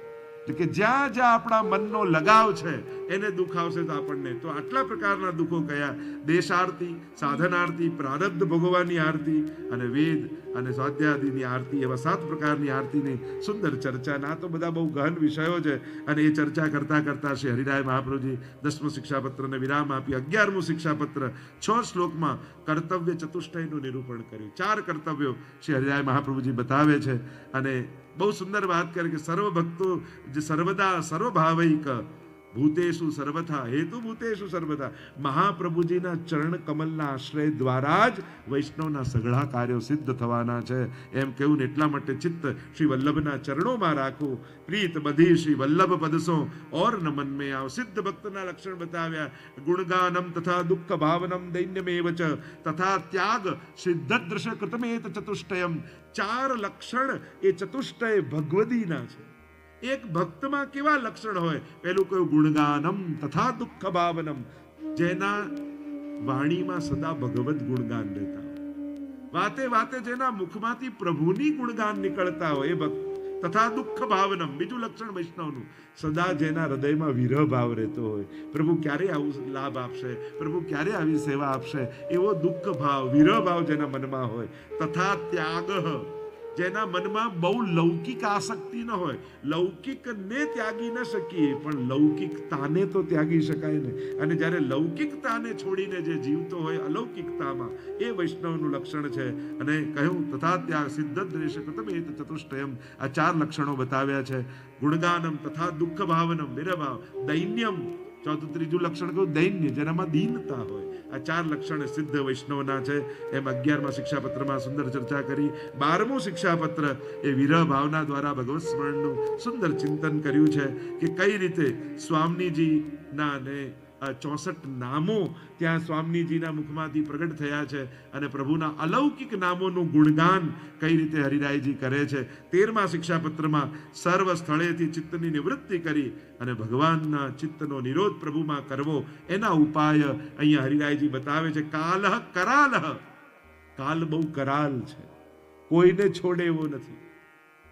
એટલે કે જ્યાં જ્યાં આપણા મનનો લગાવ છે એને દુઃખ આવશે તો આપણને. તો આટલા પ્રકારના દુઃખો કયા? દેશાર્તી, સાધનાર્તી, પ્રારબ્ધ ભોગવવાની આરતી અને વેદ અને સ્વાધ્યાયની આરતી, એવા 7 પ્રકારની આરતીની સુંદર ચર્ચા. આ તો બધા બહુ ગહન વિષયો છે અને એ ચર્ચા કરતા કરતા શ્રી હરિરાય મહાપ્રભુજી 10મું શિક્ષાપત્રને વિરામ આપી 11મું શિક્ષાપત્ર 6 શ્લોકમાં કર્તવ્ય ચતુષ્ટયનું નિરૂપણ કર્યું. 4 કર્તવ્યો શ્રી હરિરાય મહાપ્રભુજી બતાવે છે. અને બહુ સુંદર વાત કરે કે સર્વ ભક્તો જે સર્વદા સર્વભાવૈક ભૂતેષુ સર્વથા હેતુ ભૂતેષુ સર્વથા, મહાપ્રભુજીના ચરણ કમલના આશ્રય દ્વારા જ વૈષ્ણવના સઘળા કાર્યો સિદ્ધ થવાના છે. એમ કહ્યું ને એટલા માટે ચિત્ત શ્રી વલ્લભના ચરણોમાં રાખવું. પ્રીત બધી શ્રી વલ્લભ પદસો ઓર ન મન મેં આવ. સિદ્ધ ભક્તના લક્ષણ બતાવ્યા. ગુણગાનમ તથા દુઃખ ભાવનમ દૈન્યમેવ ચ તથા ત્યાગ સિદ્ધદ્રશ કૃતમેત ચતુષ્ટયમ. 4 લક્ષણ એ ચતુષ્ટય ભગવદીના છે. એક ભક્તમાં કેવા લક્ષણ હોય? પહેલું કયું? ગુણગાનમ તથા દુઃખ ભાવનમ, જેના વાણીમાં સદા ભગવત ગુણગાન રહેતા હોય, વાતે વાતે જેના મુખમાંથી પ્રભુની ગુણગાન નીકળતા હોય એ ભક્ત. તથા દુઃખ ભાવનમ, બીજું લક્ષણ વૈષ્ણવનું, સદા જેના હૃદયમાં વિરહ ભાવ રહેતો હોય, પ્રભુ ક્યારે આવું લાભ આપશે, પ્રભુ ક્યારે આવી સેવા આપશે, એવો દુઃખ ભાવ, વિરહ ભાવ જેના મનમાં હોય. તથા ત્યાગ, જેના મનમાં બહુ લૌકિક આસક્તિ ન હોય. લૌકિકને ત્યાગી ન શકીએ પણ લૌકિકતાને તો ત્યાગી શકાય ને. અને જ્યારે લૌકિકતાને છોડીને જે જીવતો હોય અલૌકિકતામાં, એ વૈષ્ણવનું લક્ષણ છે. અને કહ્યું તથા ત્યાગ સિદ્ધદ્રેશ કૃતમેત ચતુષ્ટયમ. આ 4 લક્ષણો બતાવ્યા છે. ગુણગાનમ તથા દુઃખ ભાવનમ વિરભાવ. દૈન્યમ, ત્રીજું લક્ષણ કહ્યું દૈન્ય, જેનામાં દીનતા હોય. આ 4 લક્ષણ સિદ્ધ વૈષ્ણવના છે. એમ 11મા શિક્ષાપત્રમાં સુંદર ચર્ચા કરી. 12મું શિક્ષાપત્ર એ વિરહ ભાવના દ્વારા ભગવત સ્મરણનું સુંદર ચિંતન કર્યું છે કે કઈ રીતે સ્વામીજીના ને 64 નામો ત્યાં સ્વામીજીના મુખમાંથી પ્રગટ થયા છે. અને પ્રભુના અલૌકિક નામોનું ગુણગાન કઈ રીતે હરિરાયજી કરે છે. 13મા શિક્ષાપત્રમાં સર્વ સ્થળેથી ચિત્તની નિવૃત્તિ કરી અને ભગવાનના ચિત્તનો નિરોધ પ્રભુમાં કરવો, એના ઉપાય અહીંયા હરિરાયજી બતાવે છે. કાલહ કરાલહ, કાલ બહુ કરાલ છે, કોઈને છોડે એવો નથી,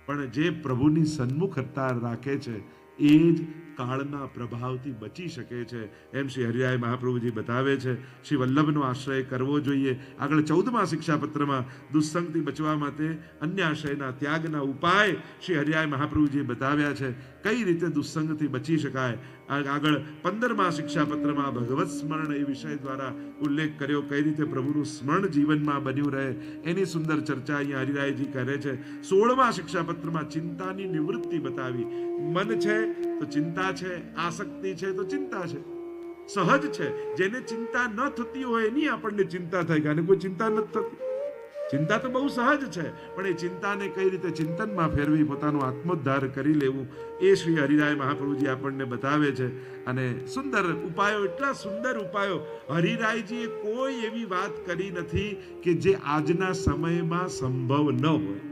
પણ જે પ્રભુની સન્મુખ અવતાર રાખે છે એ જ કાળના પ્રભાવથી બચી શકે છે. એમ શ્રી હરિરાય મહાપ્રભુજી બતાવે છે. શ્રી વલ્લભનો આશ્રય કરવો જોઈએ. આગળ 14મા શિક્ષાપત્રમાં દુસ્સંગથી બચવા માટે અન્ય આશ્રયના ત્યાગના ઉપાય શ્રી હરિરાય મહાપ્રભુજી બતાવ્યા છે. કઈ રીતે દુસ્સંગથી બચી શકાય. આગળ 15મા શિક્ષાપત્રમાં ભગવત સ્મરણ એ વિષય દ્વારા ઉલ્લેખ કર્યો. કઈ રીતે પ્રભુનું સ્મરણ જીવનમાં બન્યું રહે એની સુંદર ચર્ચા અહીંયા હરિરાયજી કરે છે. 16મા શિક્ષાપત્રમાં ચિંતાની નિવૃત્તિ બતાવી. મન છે તો ચિંતા છે, આસક્તિ છે તો ચિંતા છે, સહજ છે. જેને ચિંતા ન થતી હોય એની આપણને ચિંતા થાય કે આને કોઈ ચિંતા નથી થતી. ચિંતા તો બહુ સહજ છે, પણ એ ચિંતાને કઈ રીતે ચિંતનમાં ફેરવી પોતાનો આત્મોદ્ધાર કરી લેવું એ શ્રી હરિરાય મહાપ્રભુજી આપણને બતાવે છે. અને સુંદર ઉપાયો, એટલા સુંદર ઉપાયો. હરિરાયજીએ કોઈ એવી વાત કરી નથી કે જે આજના સમયમાં સંભવ ન હોય.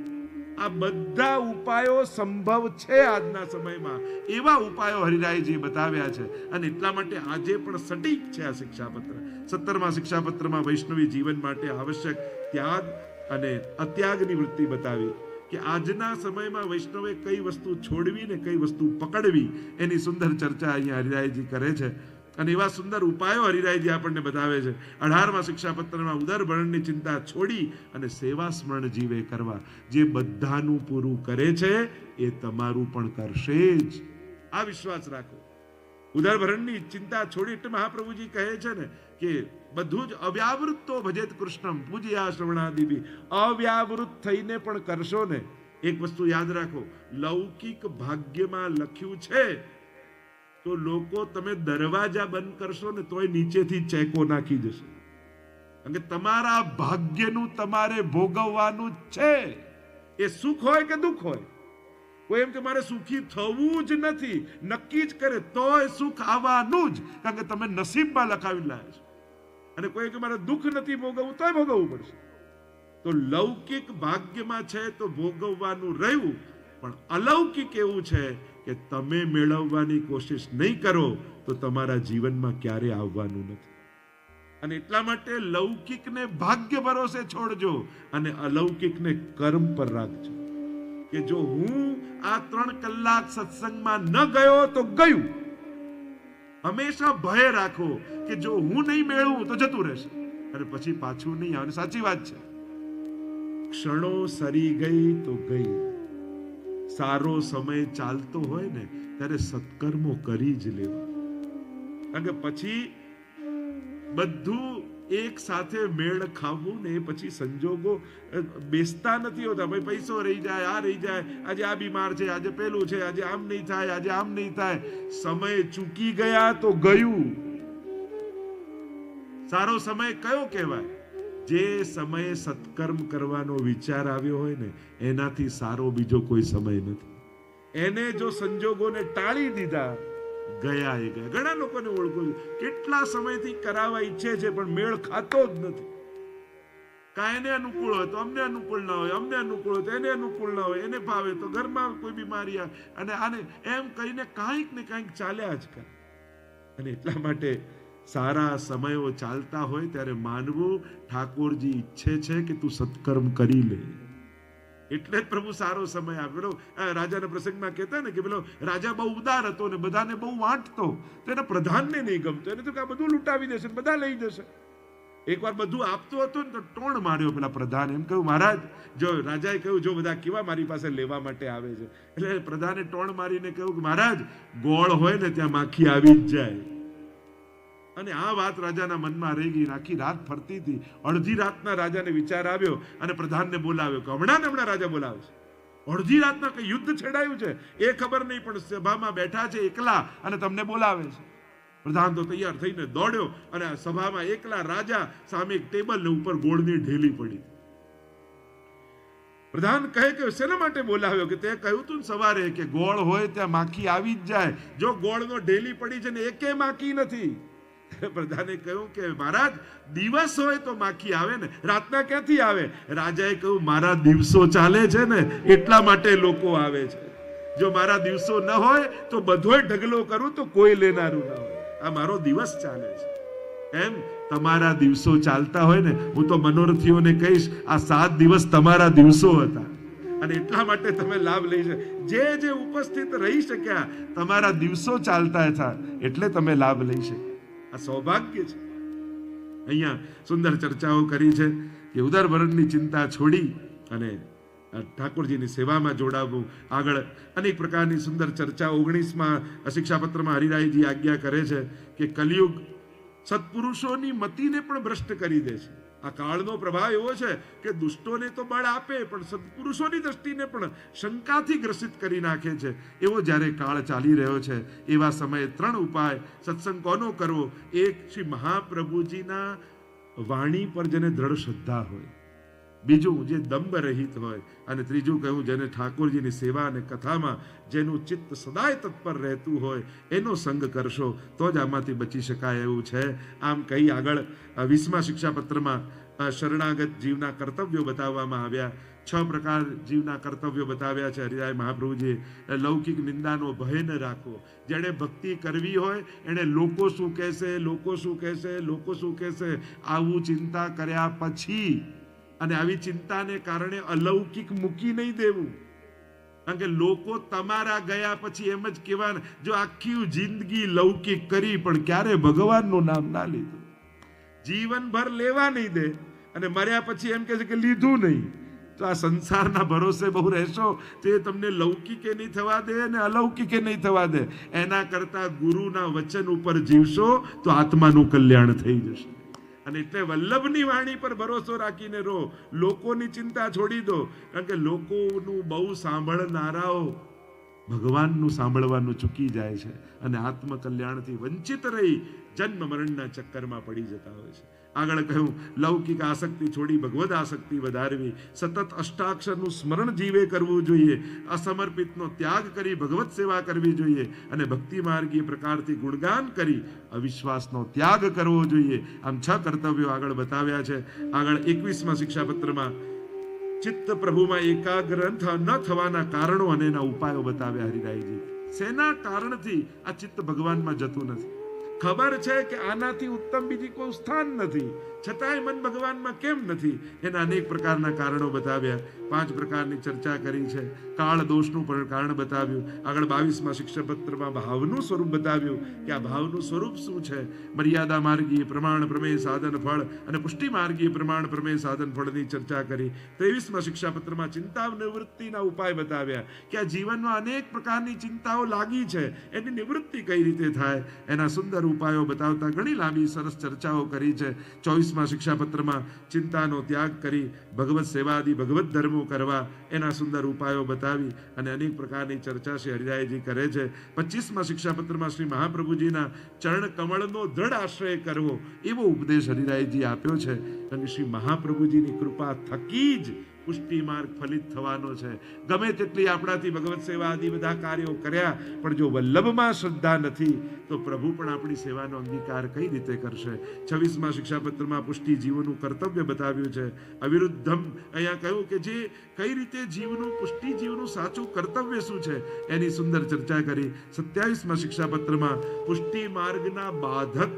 આ બધા ઉપાયો સંભવ છે આજના સમયમાં. એવા ઉપાયો હરિરાયજી બતાવ્યા છે. અને એટલા માટે આજે પણ સટીક છે આ શિક્ષાપત્ર. 17મા શિક્ષાપત્રમાં વૈષ્ણવી જીવન માટે આવશ્યક ત્યાગ અને અત્યાગની વૃત્તિ બતાવી કે આજના સમયમાં વૈષ્ણવે કઈ વસ્તુ છોડવી ને કઈ વસ્તુ પકડવી, એની સુંદર ચર્ચા અહીંયા હરિરાયજી કરે છે. અને એવા સુંદર ઉપાયો હરિરાયજી આપણને બતાવે છે. 18મા શિક્ષાપત્રમાં ઉદરભરણની ચિંતા છોડી અને સેવા સ્મરણ જીવે કરવા. જે બધાનું પૂરું કરે છે એ તમારું પણ કરશે જ, આ વિશ્વાસ રાખો. ઉદરભરણની ચિંતા છોડી એટલે મહાપ્રભુજી કહે છે ને કે બધું જ અવ્યાવૃત્તો ભજેત કૃષ્ણમ પૂજ્યા શ્રવણાદિભી. અવ્યાવૃત થઈને પણ કરશો ને, એક વસ્તુ યાદ રાખો, લૌકિક ભાગ્યમાં લખ્યું છે તો લોકો તમે દરવાજા બંધ કરશો ને તોય નીચેથી ચેકો નાખી જશે. કારણ કે તમારા ભાગ્યનું તમારે ભોગવવાનું જ છે. એ સુખ હોય કે દુઃખ હોય. કોઈ એમ કે મારે સુખી થવું જ નથી, નક્કી જ કરે તોય સુખ આવવાનું જ, કારણ કે તમે નસીબમાં લખાવી લાયા છો. અને કોઈ કે મારે દુઃખ નથી ભોગવવું તોય ભોગવવું પડશે. તો લૌકિક ભાગ્યમાં છે તો ભોગવવાનું રહ્યું, પણ અલૌકિક એવું છે કે તમે મેળવવાની કોશિશ નહીં કરો તો તમારા જીવનમાં ક્યારે આવવાનું નથી. અને એટલા માટે લૌકિકને ભાગ્ય ભરોસે છોડજો અને અલૌકિકને કર્મ પર રાખજો. કે જો હું આ 3 કલાક સત્સંગમાં ન ગયો તો ગયું. હંમેશા ભય રાખો કે જો હું નહીં મેળવું તો જતું રહેશે અને પછી પાછું નહીં આવે. સાચી વાત છે, ક્ષણો સરી ગઈ તો ગઈ. સારો સમય ચાલતો હોય ને ત્યારે સત્કર્મો કરી જ લેવા, કારણ કે પછી બધું એક સાથે મેળ ખાવું ને પછી સંજોગો બેસતા નથી હોતા. ભાઈ પૈસો રહી જાય, આ રહી જાય, આજે આ બીમાર છે, આજે પેલું છે, આજે આમ નહીં થાય, આજે આમ નહીં થાય. સમય ચૂકી ગયા તો ગયું. સારો સમય કયો કહેવાય? જે સમયે સત્કર્મ કરવાનો વિચાર આવ્યો હોય ને એનાથી સારો બીજો કોઈ સમય નથી. એને જો સંજોગોને ટાળી દીધા, ગયા એ ગયા. ઘણા લોકોને ઓળખું છું, કેટલા સમયથી કરાવવા ઈચ્છે છે પણ મેળ ખાતો જ નથી. કાંઈને અનુકૂળ હોય તો અમને અનુકૂળ ના હોય, અમને અનુકૂળ હોય તો એને અનુકૂળ ના હોય, એને ભાવે તો ઘરમાં કોઈ બીમારી અને આને એમ કહીને કાંઈક ને કાંઈક ચાલ્યા જ કરે. અને એટલા માટે સારા સમયો ચાલતા હોય ત્યારે માનવું ઠાકોરજી ઈચ્છે છે કે તું સત્કર્મ કરી લે. એટલે જ પ્રભુ સારો સમય આપેલો. રાજાના પ્રસંગમાં કહેતા ને કે પેલો રાજા બહુ ઉદાર હતો ને બધાને બહુ વાંટતો, તો એના પ્રધાનને નહીં ગમતો. એને તો કે આ બધું લૂંટાવી દેશે, બધા લઈ જશે. એકવાર બધું આપતો હતો ને તો ટોણ માર્યો પેલા પ્રધાન. એમ કહ્યું, મહારાજ, જો રાજાએ કહ્યું જો બધા કેવા મારી પાસે લેવા માટે આવે છે. એટલે પ્રધાને ટોણ મારીને કહ્યું કે મહારાજ, ગોળ હોય ને ત્યાં માખી આવી જ જાય. અને આ વાત રાજાના મનમાં રહી ગઈ. આખી રાત ફરતી હતી. અડધી રાતના રાજાને વિચાર આવ્યો અને પ્રધાનને બોલાવ્યો કે હમણાં રાજા બોલાવે છે. અડધી રાતના કઈ યુદ્ધ છેડાયું છે એ ખબર નહીં, પણ સભામાં બેઠા છે એકલા અને તમને બોલાવે છે. પ્રધાન તો તૈયાર થઈને દોડ્યો અને સભામાં એકલા રાજા સામે એક ટેબલ ઉપર ગોળની ઢેલી પડી. પ્રધાન કહે કે શેના માટે બોલાવ્યો? કે તે કહ્યું તું સવારે કે ગોળ હોય ત્યાં માખી આવી જ જાય. જો ગોળનો ઢેલી પડી છે ને એકે માખી નથી. પ્રધાને કહ્યું કે મહારાજ, દિવસ હોય તો માખી આવે ને, રાતના ક્યાંથી આવે? રાજાએ કહ્યું, મારા દિવસો ચાલે છે ને એટલા માટે લોકો આવે છે. જો મારા દિવસો ન હોય તો બધોય ઢગલો કરું તો કોઈ લેનારું ના હોય. આ મારો દિવસ ચાલે છે. એમ તમારા દિવસો ચાલતા હોય ને, હું તો મનોરથીઓને કહીશ, આ 7 દિવસ તમારા દિવસો હતા અને એટલા માટે તમે લાભ લઈ શકો. જે ઉપસ્થિત રહી શક્યા, તમારા દિવસો ચાલતા હતા એટલે તમે લાભ લઈ શક્યા. આ સૌભાગ્ય છે. અહીંયા સુંદર ચર્ચાઓ કરી છે કે ઉદરભરણની ચિંતા છોડી અને ઠાકોરજીની સેવામાં જોડાવવું. આગળ અનેક પ્રકારની સુંદર ચર્ચા 19મા શિક્ષાપત્રમાં હરિરાયજી આજ્ઞા કરે છે કે કલિયુગ સત્પુરુષોની મતિને પણ ભ્રષ્ટ કરી દે છે. આ કાળનો પ્રભાવ એવો છે કે દુષ્ટોને તો બળ આપે પણ સત્પુરુષોની દ્રષ્ટિને પણ શંકાથી ગ્રસિત કરી નાખે છે. એવો જ્યારે કાળ ચાલી રહ્યો છે, એવા સમયે 3 ઉપાય સત્સંગ કોનો કરવો? એક, શ્રી મહાપ્રભુજીના વાણી પર જેને દ્રઢ શ્રદ્ધા હોય, બીજું જે દંભ રહિત હોય, અને ત્રીજું કહ્યું જેને ઠાકોરજીની સેવા અને કથામાં જેનું ચિત્ત સદાય તત્પર રહેતું હોય એનો સંગ કરશો તો જ આમાંથી બચી શકાય એવું છે. આમ કહી આગળ 20મા શિક્ષાપત્રમાં શરણાગત જીવના કર્તવ્યો બતાવવામાં આવ્યા. 6 પ્રકાર જીવના કર્તવ્યો બતાવ્યા છે હરિરાય મહાપ્રભુજીએ. લૌકિક નિંદાનો ભય ન રાખવો. જેણે ભક્તિ કરવી હોય એને લોકો શું કહેશે, લોકો શું કહેશે, લોકો શું કહેશે આવું ચિંતા કર્યા પછી, અને આવી ચિંતાને કારણે અલૌકિક મૂકી નહીં દેવું. કારણ કે લોકો તમારા ગયા પછી એમ જ કહેવાના, જો આખી જિંદગી લૌકિક કરી પણ ક્યારે ભગવાનનું નામ ના લીધું, જીવનભર લેવા નહીં દે અને મર્યા પછી એમ કહે છે કે લીધું નહીં, તો આ સંસારના ભરોસે બહુ રહેશો તો એ તમને લૌકિકે નહીં થવા દે અને અલૌકિકે નહીં થવા દે. એના કરતા ગુરુના વચન ઉપર જીવશો તો આત્માનું કલ્યાણ થઈ જશે. અને એટલે વલ્લભની વાણી પર ભરોસો રાખીને રહો, લોકોની ચિંતા છોડી દો. કારણ કે લોકોનું બહુ સાંભળનારાઓ ભગવાનનું સાંભળવાનું ચૂકી જાય છે અને આત્મકલ્યાણથી વંચિત રહી જન્મ મરણના ચક્કરમાં પડી જતા હોય છે. આગળ કહ્યું લૌકિક આસક્તિ છોડી ભગવદ આસક્તિ વધારવી, સતત અષ્ટાક્ષરનું સ્મરણ જીવે કરવું જોઈએ, અસમર્પિતનો ત્યાગ કરી ભગવત સેવા કરવી જોઈએ અને ભક્તિ માર્ગીય પ્રકારથી ગુણગાન કરી અવિશ્વાસનો ત્યાગ કરવો જોઈએ. આમ 6 કર્તવ્યો આગળ બતાવ્યા છે. આગળ 21મા શિક્ષાપત્રમાં ચિત્ત પ્રભુમાં એકાગ્ર ન થવાના કારણો અને એના ઉપાયો બતાવ્યા હરિરાયજી. શેના કારણથી આ ચિત્ત ભગવાનમાં જતું નથી? ખબર છે કે આનાથી ઉત્તમ બીજી કોઈ સ્થાન નથી, છતાંય મન ભગવાનમાં કેમ નથી? એના અનેક પ્રકારના કારણો બતાવ્યા. 5 પ્રકારની ચર્ચા કરી છે. કાળ દોષનું પણ કારણ બતાવ્યું. આગળ 22મા શિક્ષાપત્રમાં ભાવનું સ્વરૂપ બતાવ્યું કે આ ભાવનું સ્વરૂપ શું છે. મર્યાદા માર્ગીય પ્રમાણ પ્રમેય સાધન ફળ અને પુષ્ટિ માર્ગીય પ્રમાણ પ્રમેય સાધન ફળની ચર્ચા કરી. 23મા શિક્ષાપત્રમાં ચિંતા નિવૃત્તિના ઉપાય બતાવ્યા કે આ જીવનમાં અનેક પ્રકારની ચિંતાઓ લાગી છે, એની નિવૃત્તિ કઈ રીતે થાય એના સુંદર ઉપાયો બતાવતા ઘણી લાંબી સરસ ચર્ચાઓ કરી છે. 24મા શિક્ષાપત્રમાં ચિંતાનો ત્યાગ કરી ભગવત સેવાદી ભગવત ધર્મો કરવા એના સુંદર ઉપાયો બતાવી અને અનેક પ્રકારની ચર્ચા શ્રી હરિરાયજી કરે છે. 25મા શિક્ષાપત્રમાં શ્રી મહાપ્રભુજીના ચરણ કમળનો દ્રઢ આશ્રય કરવો એવો ઉપદેશ હરિરાયજી આપ્યો છે. અને શ્રી મહાપ્રભુજીની કૃપા થકી જ પુષ્ટિ માર્ગ ફલિત થવાનો છે. ગમે તેટલી આપણાથી ભગવત સેવા આદિ બધા કાર્યો કર્યા પણ જો વલ્લભમાં શ્રદ્ધા નથી તો પ્રભુ પણ આપણી સેવાનો અંગીકાર કઈ રીતે કરશે? 26મા શિક્ષાપત્રમાં પુષ્ટિ જીવનું કર્તવ્ય બતાવ્યું છે. અવિરુદ્ધમ અહીંયા કહ્યું કે જે કઈ રીતે જીવનું પુષ્ટિ જીવનું સાચું કર્તવ્ય શું છે એની સુંદર ચર્ચા કરી. 27મા શિક્ષાપત્રમાં પુષ્ટિ માર્ગના બાધક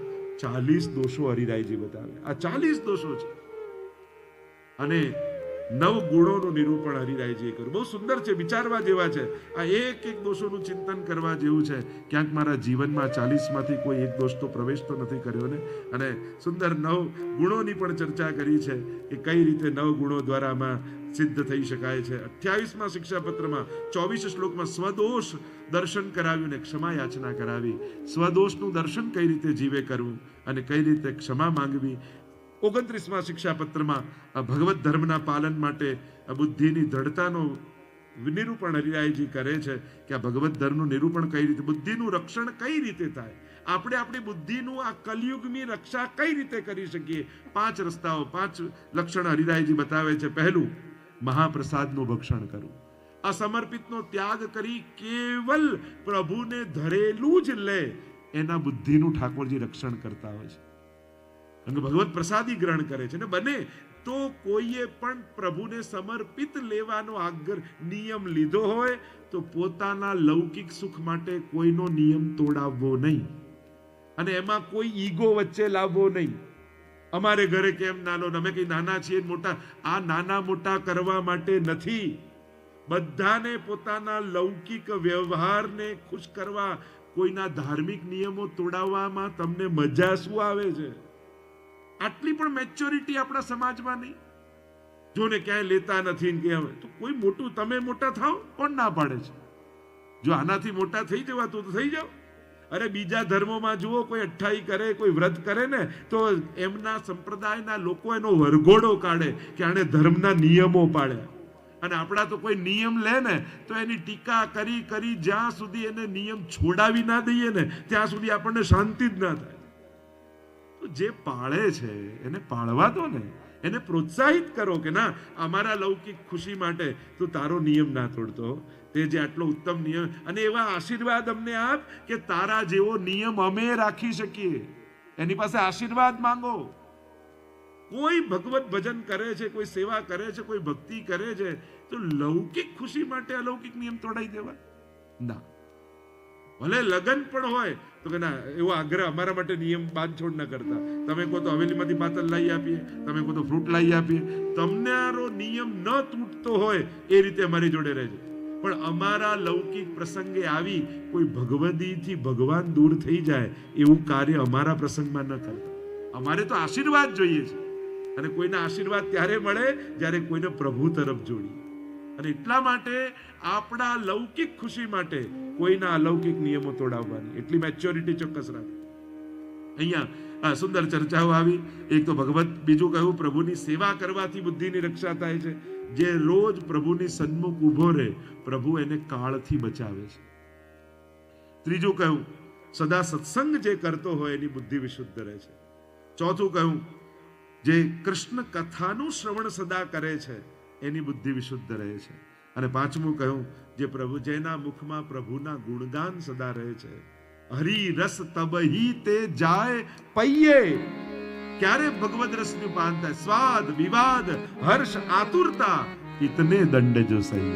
40 દોષો હરિરાયજી બતાવ્યા. આ 40 દોષો છે અને 9 ગુણોનું નિરૂપણ હરિરાયજીએ કર્યું. બહુ સુંદર છે, વિચારવા જેવા છે. આ એક દોષોનું ચિંતન કરવા જેવું છે. ક્યાંક મારા જીવનમાં 40માંથી કોઈ એક દોષ તો પ્રવેશ તો નથી કર્યો ને. અને સુંદર 9 ગુણોની પણ ચર્ચા કરી છે કે કઈ રીતે 9 ગુણો દ્વારા આમાં સિદ્ધ થઈ શકાય છે. 28મા શિક્ષાપત્રમાં 24 શ્લોકમાં સ્વદોષ દર્શન કરાવ્યું ને ક્ષમા યાચના કરાવી. સ્વદોષનું દર્શન કઈ રીતે જીવે કરવું અને કઈ રીતે ક્ષમા માંગવી. 29મા શિક્ષાપત્રમાં ભગવત ધર્મના પાલન માટે બુદ્ધિની દ્રઢતાનો નિરૂપણ હરિરાયજી કરે છે કે આ ભગવત ધર્મનું નિરૂપણ કઈ રીતે, બુદ્ધિનું રક્ષણ કઈ રીતે થાય, આપણે આપણી બુદ્ધિનું આ કલિયુગની રક્ષા કઈ રીતે કરી શકીએ. 5 રસ્તાઓ 5 લક્ષણ હરિરાયજી બતાવે છે. પહેલું, મહાપ્રસાદનું ભક્ષણ કરવું. અસમર્પિતનો ત્યાગ કરી કેવલ પ્રભુને ધરેલું જ લે એના બુદ્ધિનું ઠાકોરજી રક્ષણ કરતા હોય છે. ભગવત પ્રસાદી ગ્રહણ કરે છે ને બને તો કોઈએ પણ પ્રભુને સમર્પિત લેવાનો આગ્રહ નિયમ લીધો હોય તો પોતાના લૌકિક સુખ માટે કોઈનો નિયમ તોડાવવો નહીં અને એમાં કોઈ ઈગો વચ્ચે લાવવો નહીં. અમારે ઘરે કેમ ના લો, અમે કઈ નાના છીએ મોટા, આ નાના મોટા કરવા માટે નથી. બધાને પોતાના લૌકિક વ્યવહારને ખુશ કરવા કોઈના ધાર્મિક નિયમો તોડાવવામાં તમને મજા શું આવે છે? આટલી પણ મેચ્યોરિટી આપણા સમાજમાં નહીં. જોને ક્યાંય લેતા નથી કે તો કોઈ મોટું, તમે મોટા થાવ, કોણ ના પાડે છે? જો આનાથી મોટા થઈ જવાતું તો થઈ જાવ. અરે બીજા ધર્મોમાં જુઓ, કોઈ 28 કરે, કોઈ વ્રત કરે ને તો એમના સંપ્રદાયના લોકો એનો વરઘોડો કાઢે કે આણે ધર્મના નિયમો પાડ્યા. અને આપણા તો કોઈ નિયમ લે ને તો એની ટીકા કરી કરી જ્યાં સુધી એને નિયમ છોડાવી ના દઈએ ને ત્યાં સુધી આપણને શાંતિ જ ના થાય. જે પાળે છે એને પાળવા દો ને. એને પ્રોત્સાહિત કરો કે ના, અમારા લૌકિક ખુશી માટે તું તારો નિયમ ના તોડતો, તે જે આટલો ઉત્તમ નિયમ, અને એવા આશીર્વાદ અમને આપ કે તારા જેવો નિયમ અમે રાખી શકીએ. એની પાસે આશીર્વાદ માંગો. કોઈ ભગવત ભજન કરે છે, કોઈ સેવા કરે છે, કોઈ ભક્તિ કરે છે, તો લૌકિક ખુશી માટે અલૌકિક નિયમ તોડાઈ દેવા ના. ભલે લગન પણ હોય તો કે ના, એવો આગ્રહ અમારા માટે નિયમ બાંધછોડ ન કરતા. તમે કહો તો હવેલીમાંથી પાતળ લાવી આપીએ, તમે કહો તો ફ્રૂટ લાવી આપીએ. તમારો નિયમ ન તૂટતો હોય એ રીતે અમારી જોડે રહેજો. પણ અમારા લૌકિક પ્રસંગે આવી કોઈ ભગવદીથી ભગવાન દૂર થઈ જાય એવું કાર્ય અમારા પ્રસંગમાં ન કરતા. અમારે તો આશીર્વાદ જોઈએ છે, અને કોઈના આશીર્વાદ ત્યારે મળે જ્યારે કોઈને પ્રભુ તરફ જોડીએ. અને એટલા માટે આપણા લૌકિક ખુશી માટે કોઈના અલૌકિક નિયમો તોડાવવાની એટલી મેચ્યોરિટી ચોક્કસ રાખે. અહીંયા સુંદર ચર્ચાઓ આવી. એક તો ભગવત, બીજું કહ્યું પ્રભુની સેવા કરવાથી બુદ્ધિની રક્ષા થાય છે. જે રોજ પ્રભુની સન્મુખ ઉભો રહે, પ્રભુ એને કાળથી બચાવે છે. ત્રીજું કહ્યું સદા સત્સંગ જે કરતો હોય એની બુદ્ધિ વિશુદ્ધ રહે છે. ચોથું કહ્યું જે કૃષ્ણ કથાનું શ્રવણ સદા કરે છે એની બુદ્ધિ વિશુદ્ધ રહે છે. અને પાંચમું કહ્યું જે પ્રભુ, જેના મુખમાં પ્રભુના ગુણગાન સદા રહે છે, હરિ રસ તબહી તે જાય પૈયે. ક્યારે ભગવદ રસનું પાન થાય? સ્વાદ, વિવાદ, હર્ષ, આતુરતા, ઇતને દંડ જો સહી.